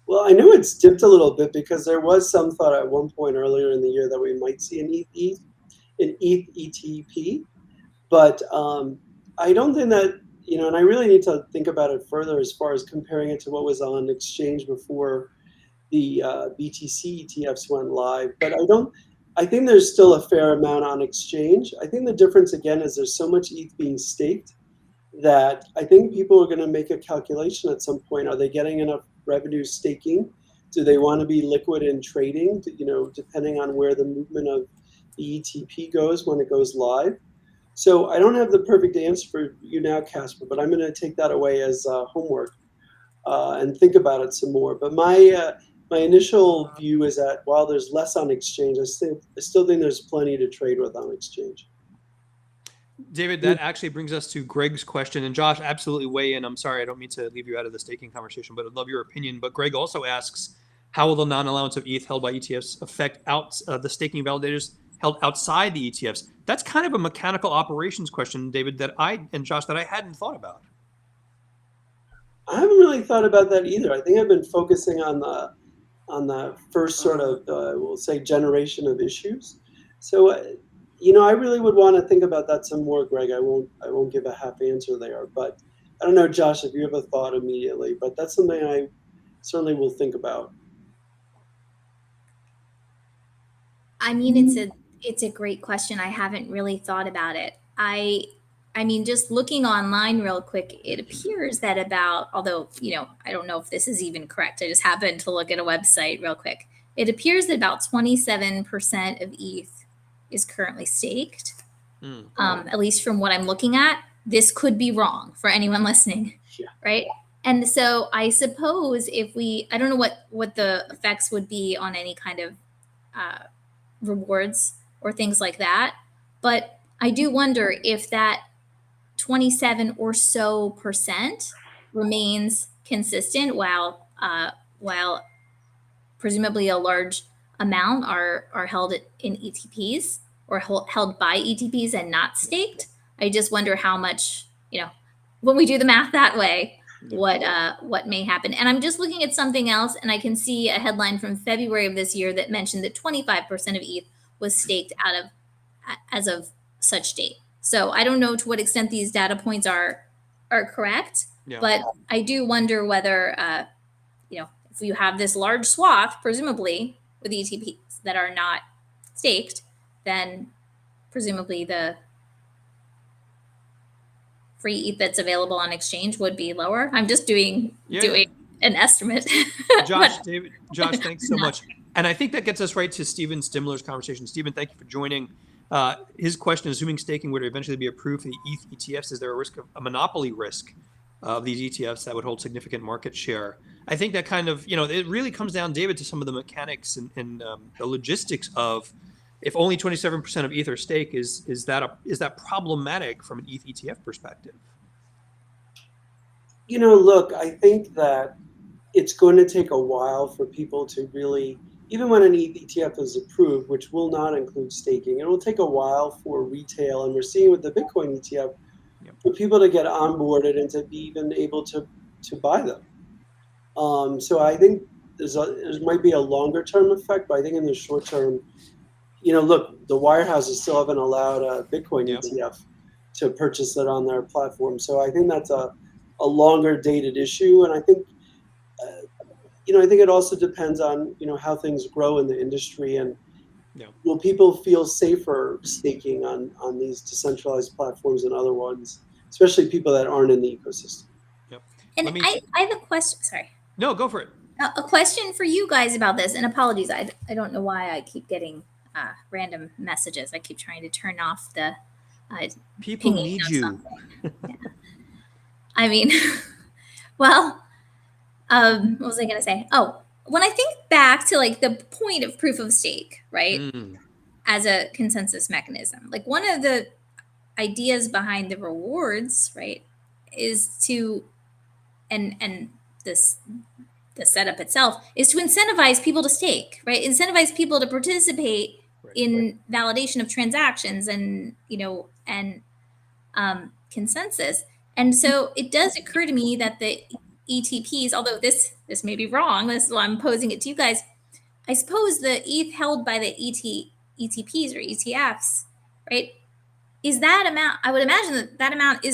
Well, I know it's dipped a little bit because there was some thought at one point earlier in the year that we might see an ETH ETF, but I don't think that, and I really need to think about it further as far as comparing it to what was on exchange before the BTC ETFs went live. But I think there's still a fair amount on exchange. I think the difference again is there's so much ETH being staked that I think people are going to make a calculation at some point. Are they getting enough revenue staking? Do they want to be liquid in trading, depending on where the movement of the ETP goes when it goes live? So I don't have the perfect answer for you now, Casper, but I'm going to take that away as homework and think about it some more. But my initial view is that while there's less on exchange, I still think there's plenty to trade with on exchange. David, that actually brings us to Greg's question. And Josh, absolutely weigh in. I'm sorry, I don't mean to leave you out of the staking conversation, but I'd love your opinion. But Greg also asks, how will the non-allowance of ETH held by ETFs affect the staking validators held outside the ETFs? That's kind of a mechanical operations question, David, that I hadn't thought about. I haven't really thought about that either. I think I've been focusing on the first sort of we'll say generation of issues. So I really would want to think about that some more, Greg. I won't give a half answer there, but I don't know, Josh, if you have a thought immediately, but that's something I certainly will think about. I mean, it's a great question. I haven't really thought about it. I mean, just looking online real quick, it appears that although, I don't know if this is even correct. I just happened to look at a website real quick. It appears that about 27% of ETH is currently staked. At least from what I'm looking at. This could be wrong for anyone listening, right? And so I suppose I don't know what the effects would be on any kind of rewards or things like that. But I do wonder if that 27 or so percent remains consistent while presumably a large amount are held in ETPs or held by ETPs and not staked. I just wonder how much, when we do the math that way, what may happen. And I'm just looking at something else, and I can see a headline from February of this year that mentioned that 25% of ETH was staked as of such date. So I don't know to what extent these data points are correct, but I do wonder whether, if you have this large swath, presumably with ETPs that are not staked, then presumably the free ETH that's available on exchange would be lower. I'm just doing an estimate. Josh, thanks so much. And I think that gets us right to Stephen Stimler's conversation. Stephen, thank you for joining. His question, assuming staking would eventually be approved for the ETH ETFs, is there a monopoly risk of these ETFs that would hold significant market share? I think that kind of, it really comes down, David, to some of the mechanics and the logistics of, if only 27% of ETH are stake, is that problematic from an ETH ETF perspective? Look, I think that it's going to take a while for people to really, even when an ETH ETF is approved, which will not include staking, it will take a while for retail, and we're seeing with the Bitcoin ETF, for people to get onboarded and to be even able to buy them. So I think there might be a longer term effect, but I think in the short term, look, the wirehouses still haven't allowed a Bitcoin ETF to purchase it on their platform. So I think that's a longer dated issue. And I think, I think it also depends on, how things grow in the industry, and will people feel safer staking on these decentralized platforms than other ones, especially people that aren't in the ecosystem. And I have a question. Sorry. No, go for it. A question for you guys about this, and apologies, I don't know why I keep getting random messages. I keep trying to turn off the people need you. I mean, well, what was I going to say? Oh, when I think back to like the point of proof of stake, right, as a consensus mechanism, like one of the ideas behind the rewards, right, is to, and the setup itself is to incentivize people to stake, right? Incentivize people to participate in validation of transactions and, consensus. And so it does occur to me that the ETPs, although this may be wrong, this is why I'm posing it to you guys. I suppose the ETH held by the ETPs or ETFs, right, is that amount, I would imagine that amount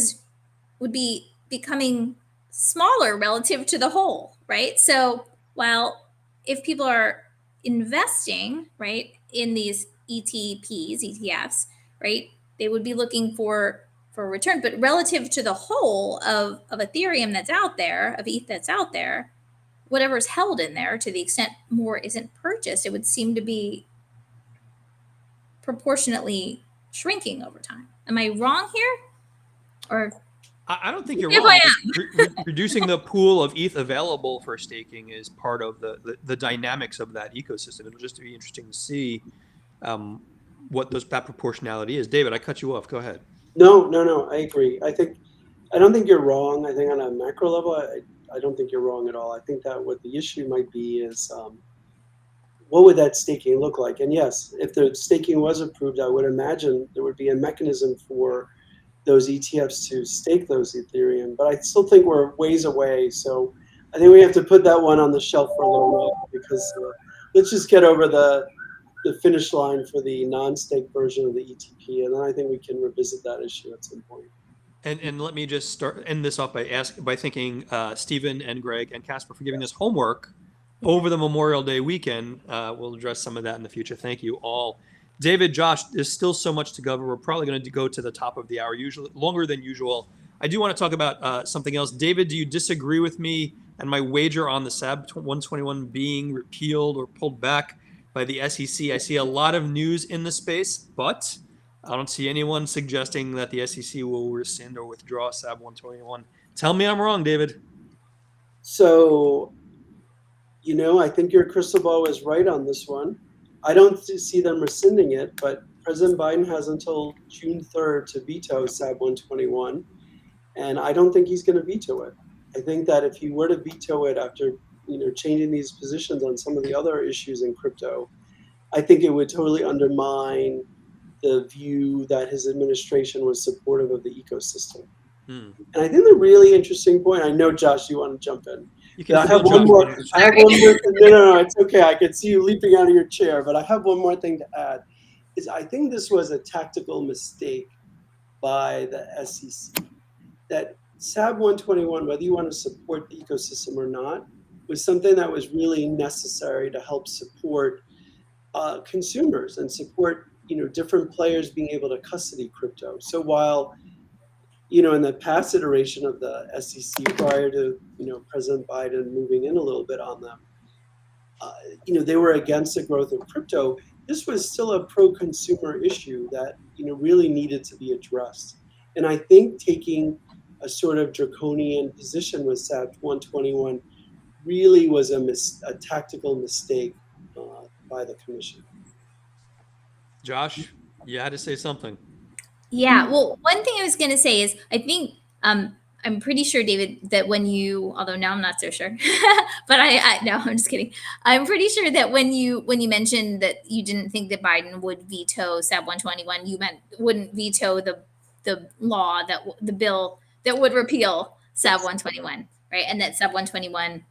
would be becoming smaller relative to the whole, right? So while if people are investing, right, in these ETPs, ETFs, right, they would be looking for a return, but relative to the whole of Ethereum that's out there, of ETH that's out there, whatever's held in there, to the extent more isn't purchased, it would seem to be proportionately shrinking over time. Am I wrong here? Or I don't think you're wrong. Reducing the pool of ETH available for staking is part of the dynamics of that ecosystem. It'll just be interesting to see what that proportionality is. David, I cut you off. Go ahead. No. I agree. I don't think you're wrong. I think on a macro level, I don't think you're wrong at all. I think that what the issue might be is what would that staking look like? And yes, if the staking was approved, I would imagine there would be a mechanism for those ETFs to stake those Ethereum. But I still think we're ways away. So I think we have to put that one on the shelf for a little while because let's just get over the finish line for the non-stake version of the ETP, and then I think we can revisit that issue at some point. And let me just end this off by thanking Stephen and Greg and Casper for giving us homework over the Memorial Day weekend. We'll address some of that in the future. Thank you all. David, Josh, there's still so much to cover. We're probably going to go to the top of the hour, usually longer than usual. I do want to talk about something else. David, do you disagree with me and my wager on the SAB 121 being repealed or pulled back by the SEC? I see a lot of news in the space, but I don't see anyone suggesting that the SEC will rescind or withdraw SAB 121. Tell me I'm wrong, David. So, I think your crystal ball is right on this one. I don't see them rescinding it, but President Biden has until June 3rd to veto SAB 121, and I don't think he's going to veto it. I think that if he were to veto it after, changing these positions on some of the other issues in crypto, I think it would totally undermine the view that his administration was supportive of the ecosystem. And I think the really interesting point, I know, Josh, you want to jump in. I have one more. No, it's okay. I can see you leaping out of your chair, but I have one more thing to add. Is I think this was a tactical mistake by the SEC. That SAB 121, whether you want to support the ecosystem or not, was something that was really necessary to help support consumers and support different players being able to custody crypto. So while in the past iteration of the SEC prior to President Biden moving in a little bit on them, they were against the growth of crypto. This was still a pro-consumer issue that really needed to be addressed. And I think taking a sort of draconian position with SAB 121 really was a tactical mistake by the commission. Josh, you had to say something. Yeah, well, one thing I was going to say is I think I'm pretty sure, David, that when you, although now I'm not so sure, but no, I'm just kidding. I'm pretty sure that when you mentioned that you didn't think that Biden would veto SAB 121, you meant wouldn't veto the law the bill that would repeal SAB 121, right? And that SAB 121,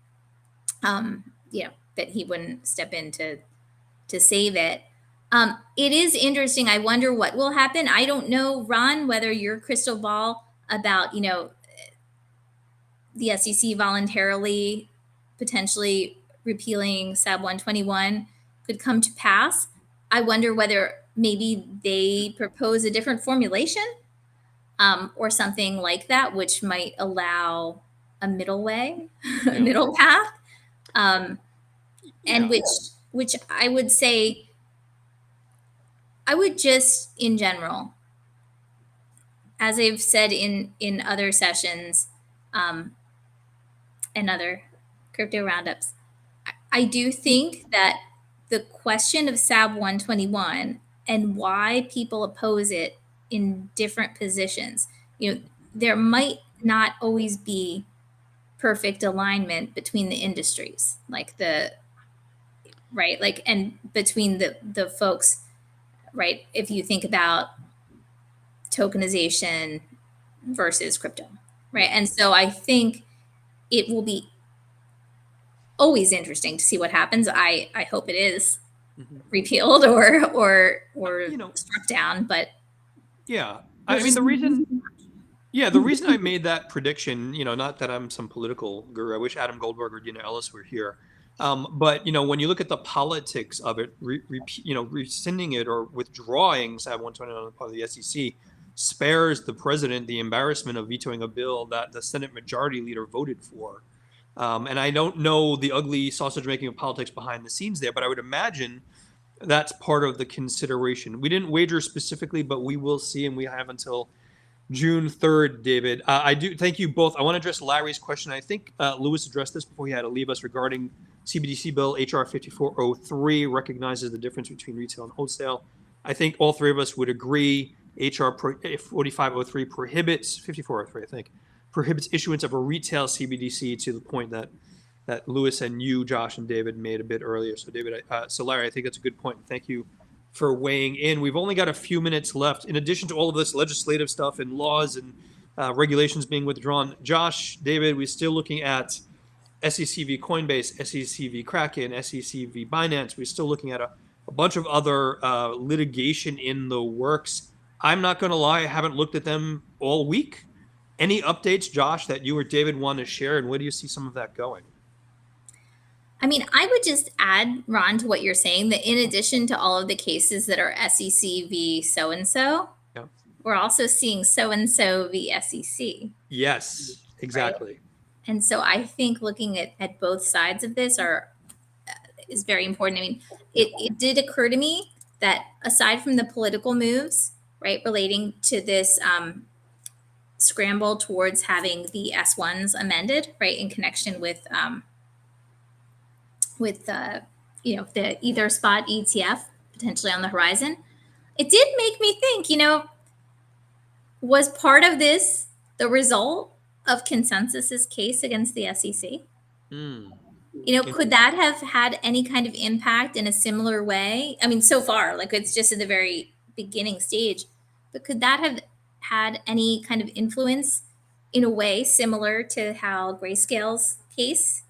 that he wouldn't step in to save it. It is interesting. I wonder what will happen. I don't know, Ron, whether your crystal ball about, the SEC voluntarily potentially repealing SAB 121 could come to pass. I wonder whether maybe they propose a different formulation or something like that, which might allow a middle way, a middle path, and which I would say, I would just, in general, as I've said in other sessions and other crypto roundups, I do think that the question of SAB 121 and why people oppose it in different positions, there might not always be perfect alignment between the industries, and between the folks. Right, if you think about tokenization versus crypto, right? And so I think it will be always interesting to see what happens. I hope it is repealed or struck down, but I mean the reason I made that prediction, not that I'm some political guru. I wish Adam Goldberg or Dina Ellis were here. But when you look at the politics of it, rescinding it or withdrawing SAB 121 on the part of the SEC spares the president the embarrassment of vetoing a bill that the Senate Majority Leader voted for. And I don't know the ugly sausage making of politics behind the scenes there, but I would imagine that's part of the consideration. We didn't wager specifically, but we will see, and we have until June 3rd, David. I do thank you both. I want to address Larry's question. I think Lewis addressed this before he had to leave us regarding CBDC bill HR 5403 recognizes the difference between retail and wholesale. I think all three of us would agree HR 4503 prohibits 5403, I think, prohibits issuance of a retail CBDC to the point that Lewis and you, Josh, and David made a bit earlier. So Larry, I think that's a good point. Thank you for weighing in. We've only got a few minutes left. In addition to all of this legislative stuff and laws and regulations being withdrawn, Josh, David, we're still looking at SEC v. Coinbase, SEC v. Kraken, SEC v. Binance. We're still looking at a bunch of other litigation in the works. I'm not going to lie, I haven't looked at them all week. Any updates, Josh, that you or David want to share, and where do you see some of that going? I mean, I would just add, Ron, to what you're saying, that in addition to all of the cases that are SEC v. so-and-so, we're also seeing so-and-so v. SEC. Yes, exactly. Right? And so I think looking at both sides of this is very important. I mean, it did occur to me that aside from the political moves, right, relating to this scramble towards having the S1s amended, right, in connection with the Ether spot ETF potentially on the horizon, it did make me think, was part of this the result of Consensus's case against the SEC? Could that have had any kind of impact in a similar way? I mean, so far, like it's just at the very beginning stage, but could that have had any kind of influence in a way similar to how Grayscale's case,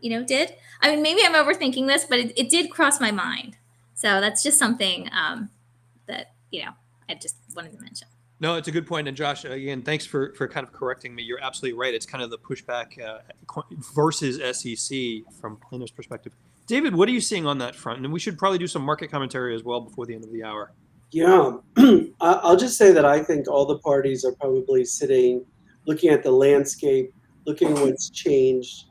did? I mean, maybe I'm overthinking this, but it did cross my mind. So that's just something that, I just wanted to mention. No, it's a good point. And Josh, again, thanks for kind of correcting me. You're absolutely right. It's kind of the pushback versus SEC from plaintiff's perspective. David, what are you seeing on that front? And we should probably do some market commentary as well before the end of the hour. Yeah, I'll just say that I think all the parties are probably sitting, looking at the landscape, looking at what's changed,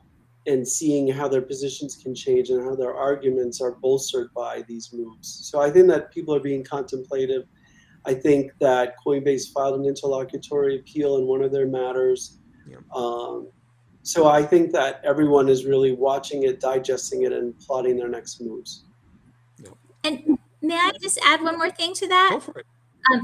and seeing how their positions can change and how their arguments are bolstered by these moves. So I think that people are being contemplative. I think that Coinbase filed an interlocutory appeal in one of their matters. Yep. So I think that everyone is really watching it, digesting it, and plotting their next moves. Yep. And may I just add one more thing to that? Go for it.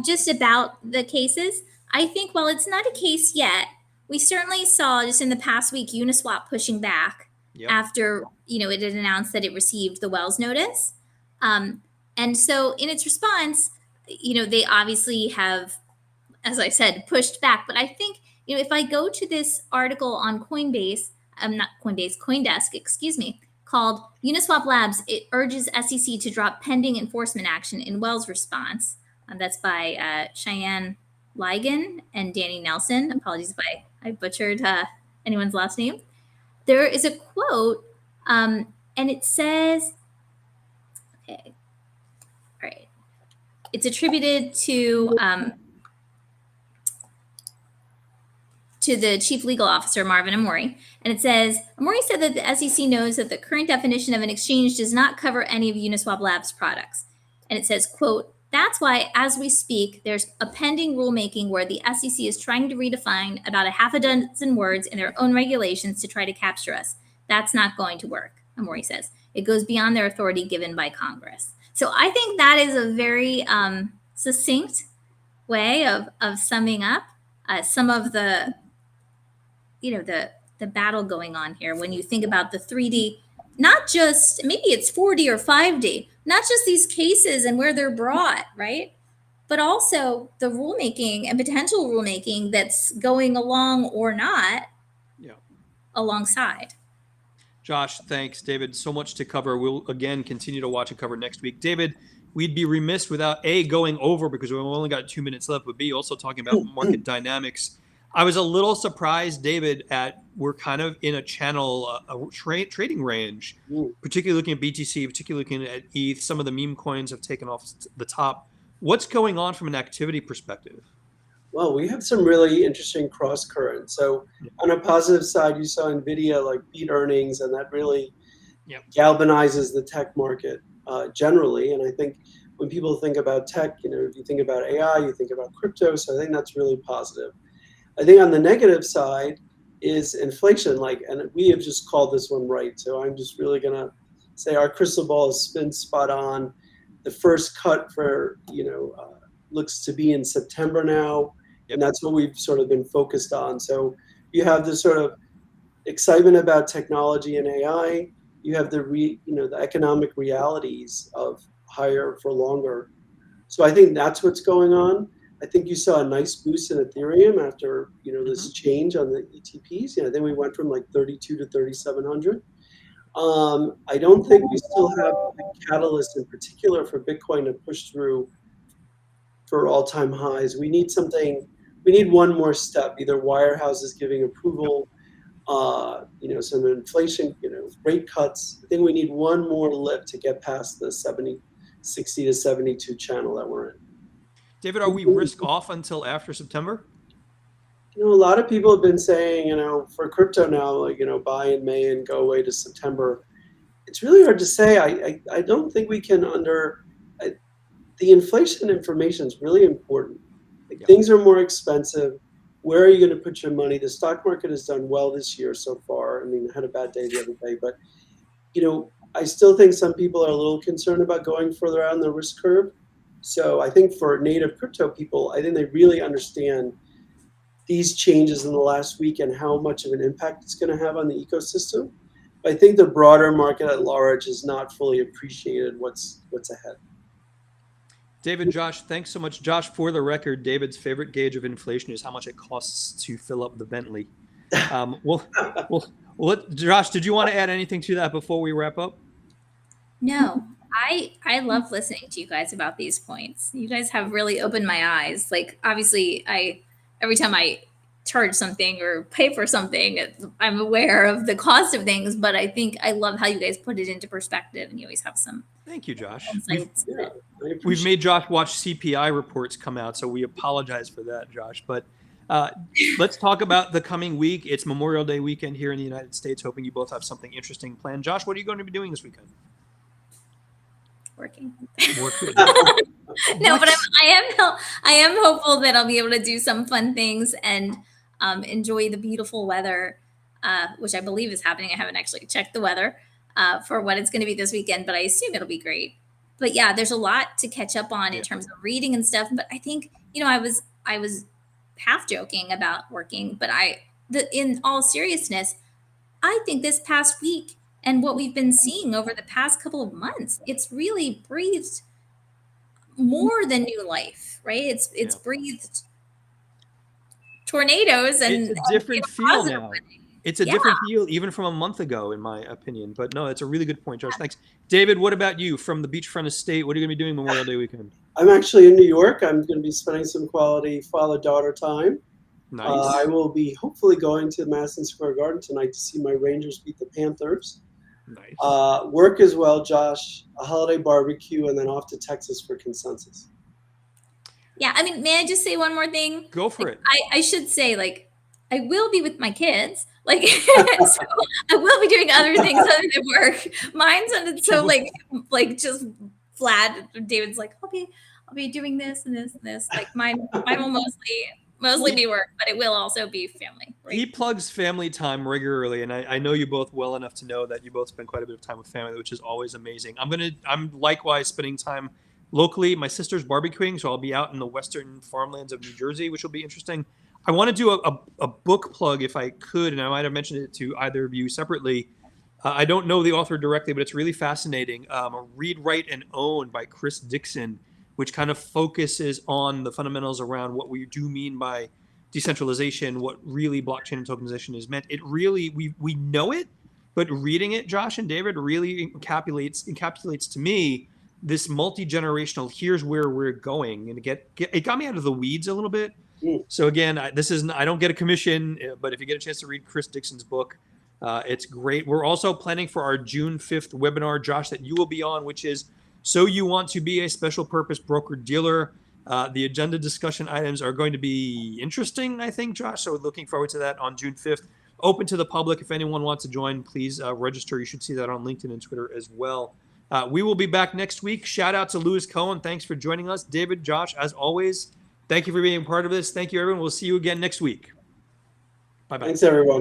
Just about the cases. I think while it's not a case yet, we certainly saw just in the past week Uniswap pushing back after it had announced that it received the Wells notice. And so in its response, they obviously have, as I said, pushed back. But I think, if I go to this article on Coinbase, CoinDesk, called Uniswap Labs, it urges SEC to drop pending enforcement action in Wells response. That's by Cheyenne Ligon and Danny Nelson. Apologies if I butchered anyone's last name. There is a quote, and it says, okay, all right. It's attributed to the chief legal officer, Marvin Amori. And it says, Amori said that the SEC knows that the current definition of an exchange does not cover any of Uniswap Labs products. And it says, quote, that's why, as we speak, there's a pending rulemaking where the SEC is trying to redefine about a half a dozen words in their own regulations to try to capture us. That's not going to work, Amori says. It goes beyond their authority given by Congress. So I think that is a very succinct way of summing up some of the battle going on here. When you think about the 3D, not just, maybe it's 4D or 5D, not just these cases and where they're brought, right? But also the rulemaking and potential rulemaking that's going along or not alongside. Josh, thanks. David, so much to cover. We'll, again, continue to watch and cover next week. David, we'd be remiss without A, going over, because we've only got 2 minutes left, but B, also talking about market dynamics. I was a little surprised, David, we're kind of in a channel, trading range, particularly looking at BTC, particularly looking at ETH. Some of the meme coins have taken off the top. What's going on from an activity perspective? Well, we have some really interesting cross currents. So on a positive side, you saw NVIDIA beat earnings, and that really galvanizes the tech market generally. And I think when people think about tech, if you think about AI, you think about crypto. So I think that's really positive. I think on the negative side is inflation, and we have just called this one right. So I'm just really gonna say our crystal ball has been spot on. The first cut for looks to be in September now, and that's what we've sort of been focused on. So you have this sort of excitement about technology and AI. You have the economic realities of higher for longer. So I think that's what's going on. I think you saw a nice boost in Ethereum after this change on the ETPs. I think we went from like 32 to 3,700. I don't think we still have a catalyst in particular for Bitcoin to push through for all-time highs. We need something. We need one more step. Either wirehouses giving approval, some inflation, rate cuts. I think we need one more lift to get past the 60 to 72 channel that we're in. David, are we risk off until after September? A lot of people have been saying, for crypto now, like, buy in May and go away to September. It's really hard to say. I don't think we can the inflation information is really important. Things are more expensive. Where are you going to put your money? The stock market has done well this year so far. I mean, I had a bad day the other day, but, I still think some people are a little concerned about going further out on the risk curve. So I think for native crypto people, I think they really understand these changes in the last week and how much of an impact it's going to have on the ecosystem. But I think the broader market at large has not fully appreciated what's ahead. David, Josh, thanks so much. Josh, for the record, David's favorite gauge of inflation is how much it costs to fill up the Bentley. Josh, did you want to add anything to that before we wrap up? No, I love listening to you guys about these points. You guys have really opened my eyes. Like, obviously, every time I charge something or pay for something, I'm aware of the cost of things, but I think I love how you guys put it into perspective, and you always have some. Thank you, Josh. Yeah, We've made Josh watch CPI reports come out, so we apologize for that, Josh. But let's talk about the coming week. It's Memorial Day weekend here in the United States. Hoping you both have something interesting planned. Josh, what are you going to be doing this weekend? Working. No, but I am hopeful that I'll be able to do some fun things and enjoy the beautiful weather, which I believe is happening. I haven't actually checked the weather for what it's going to be this weekend, but I assume it'll be great. But yeah, there's a lot to catch up on in terms of reading and stuff. But I think, I was half joking about working, but in all seriousness, I think this past week and what we've been seeing over the past couple of months, it's really breathed more than new life, right? It's breathed tornadoes and it's a different feel now. It's a different feel even from a month ago, in my opinion. But no, it's a really good point, Josh. Thanks. David, what about you from the beachfront estate? What are you going to be doing Memorial Day weekend? I'm actually in New York. I'm going to be spending some quality father-daughter time. Nice. I will be hopefully going to Madison Square Garden tonight to see my Rangers beat the Panthers. Nice. Work as well, Josh, a holiday barbecue, and then off to Texas for consensus. Yeah, I mean, may I just say one more thing? Go for it. I should say, I will be with my kids. So I will be doing other things other than work. Mine sounded so just flat. David's like, I'll be doing this and this and this. Mine will mostly be work, but it will also be family. Right? He plugs family time regularly, and I know you both well enough to know that you both spend quite a bit of time with family, which is always amazing. I'm likewise spending time locally. My sister's barbecuing, so I'll be out in the western farmlands of New Jersey, which will be interesting. I want to do a book plug if I could, and I might have mentioned it to either of you separately. I don't know the author directly, but it's really fascinating. Read, Write, and Own by Chris Dixon, which kind of focuses on the fundamentals around what we do mean by decentralization, what really blockchain and tokenization is meant. It really, we know it, but reading it, Josh and David, really encapsulates to me this multi-generational, here's where we're going. And it got me out of the weeds a little bit. So again, I don't get a commission, but if you get a chance to read Chris Dixon's book, it's great. We're also planning for our June 5th webinar, Josh, that you will be on, which is So You Want to Be a Special Purpose Broker-Dealer. The agenda discussion items are going to be interesting, I think, Josh. So looking forward to that on June 5th. Open to the public. If anyone wants to join, please register. You should see that on LinkedIn and Twitter as well. We will be back next week. Shout out to Louis Cohen. Thanks for joining us. David, Josh, as always, thank you for being part of this. Thank you, everyone. We'll see you again next week. Bye-bye. Thanks, everyone.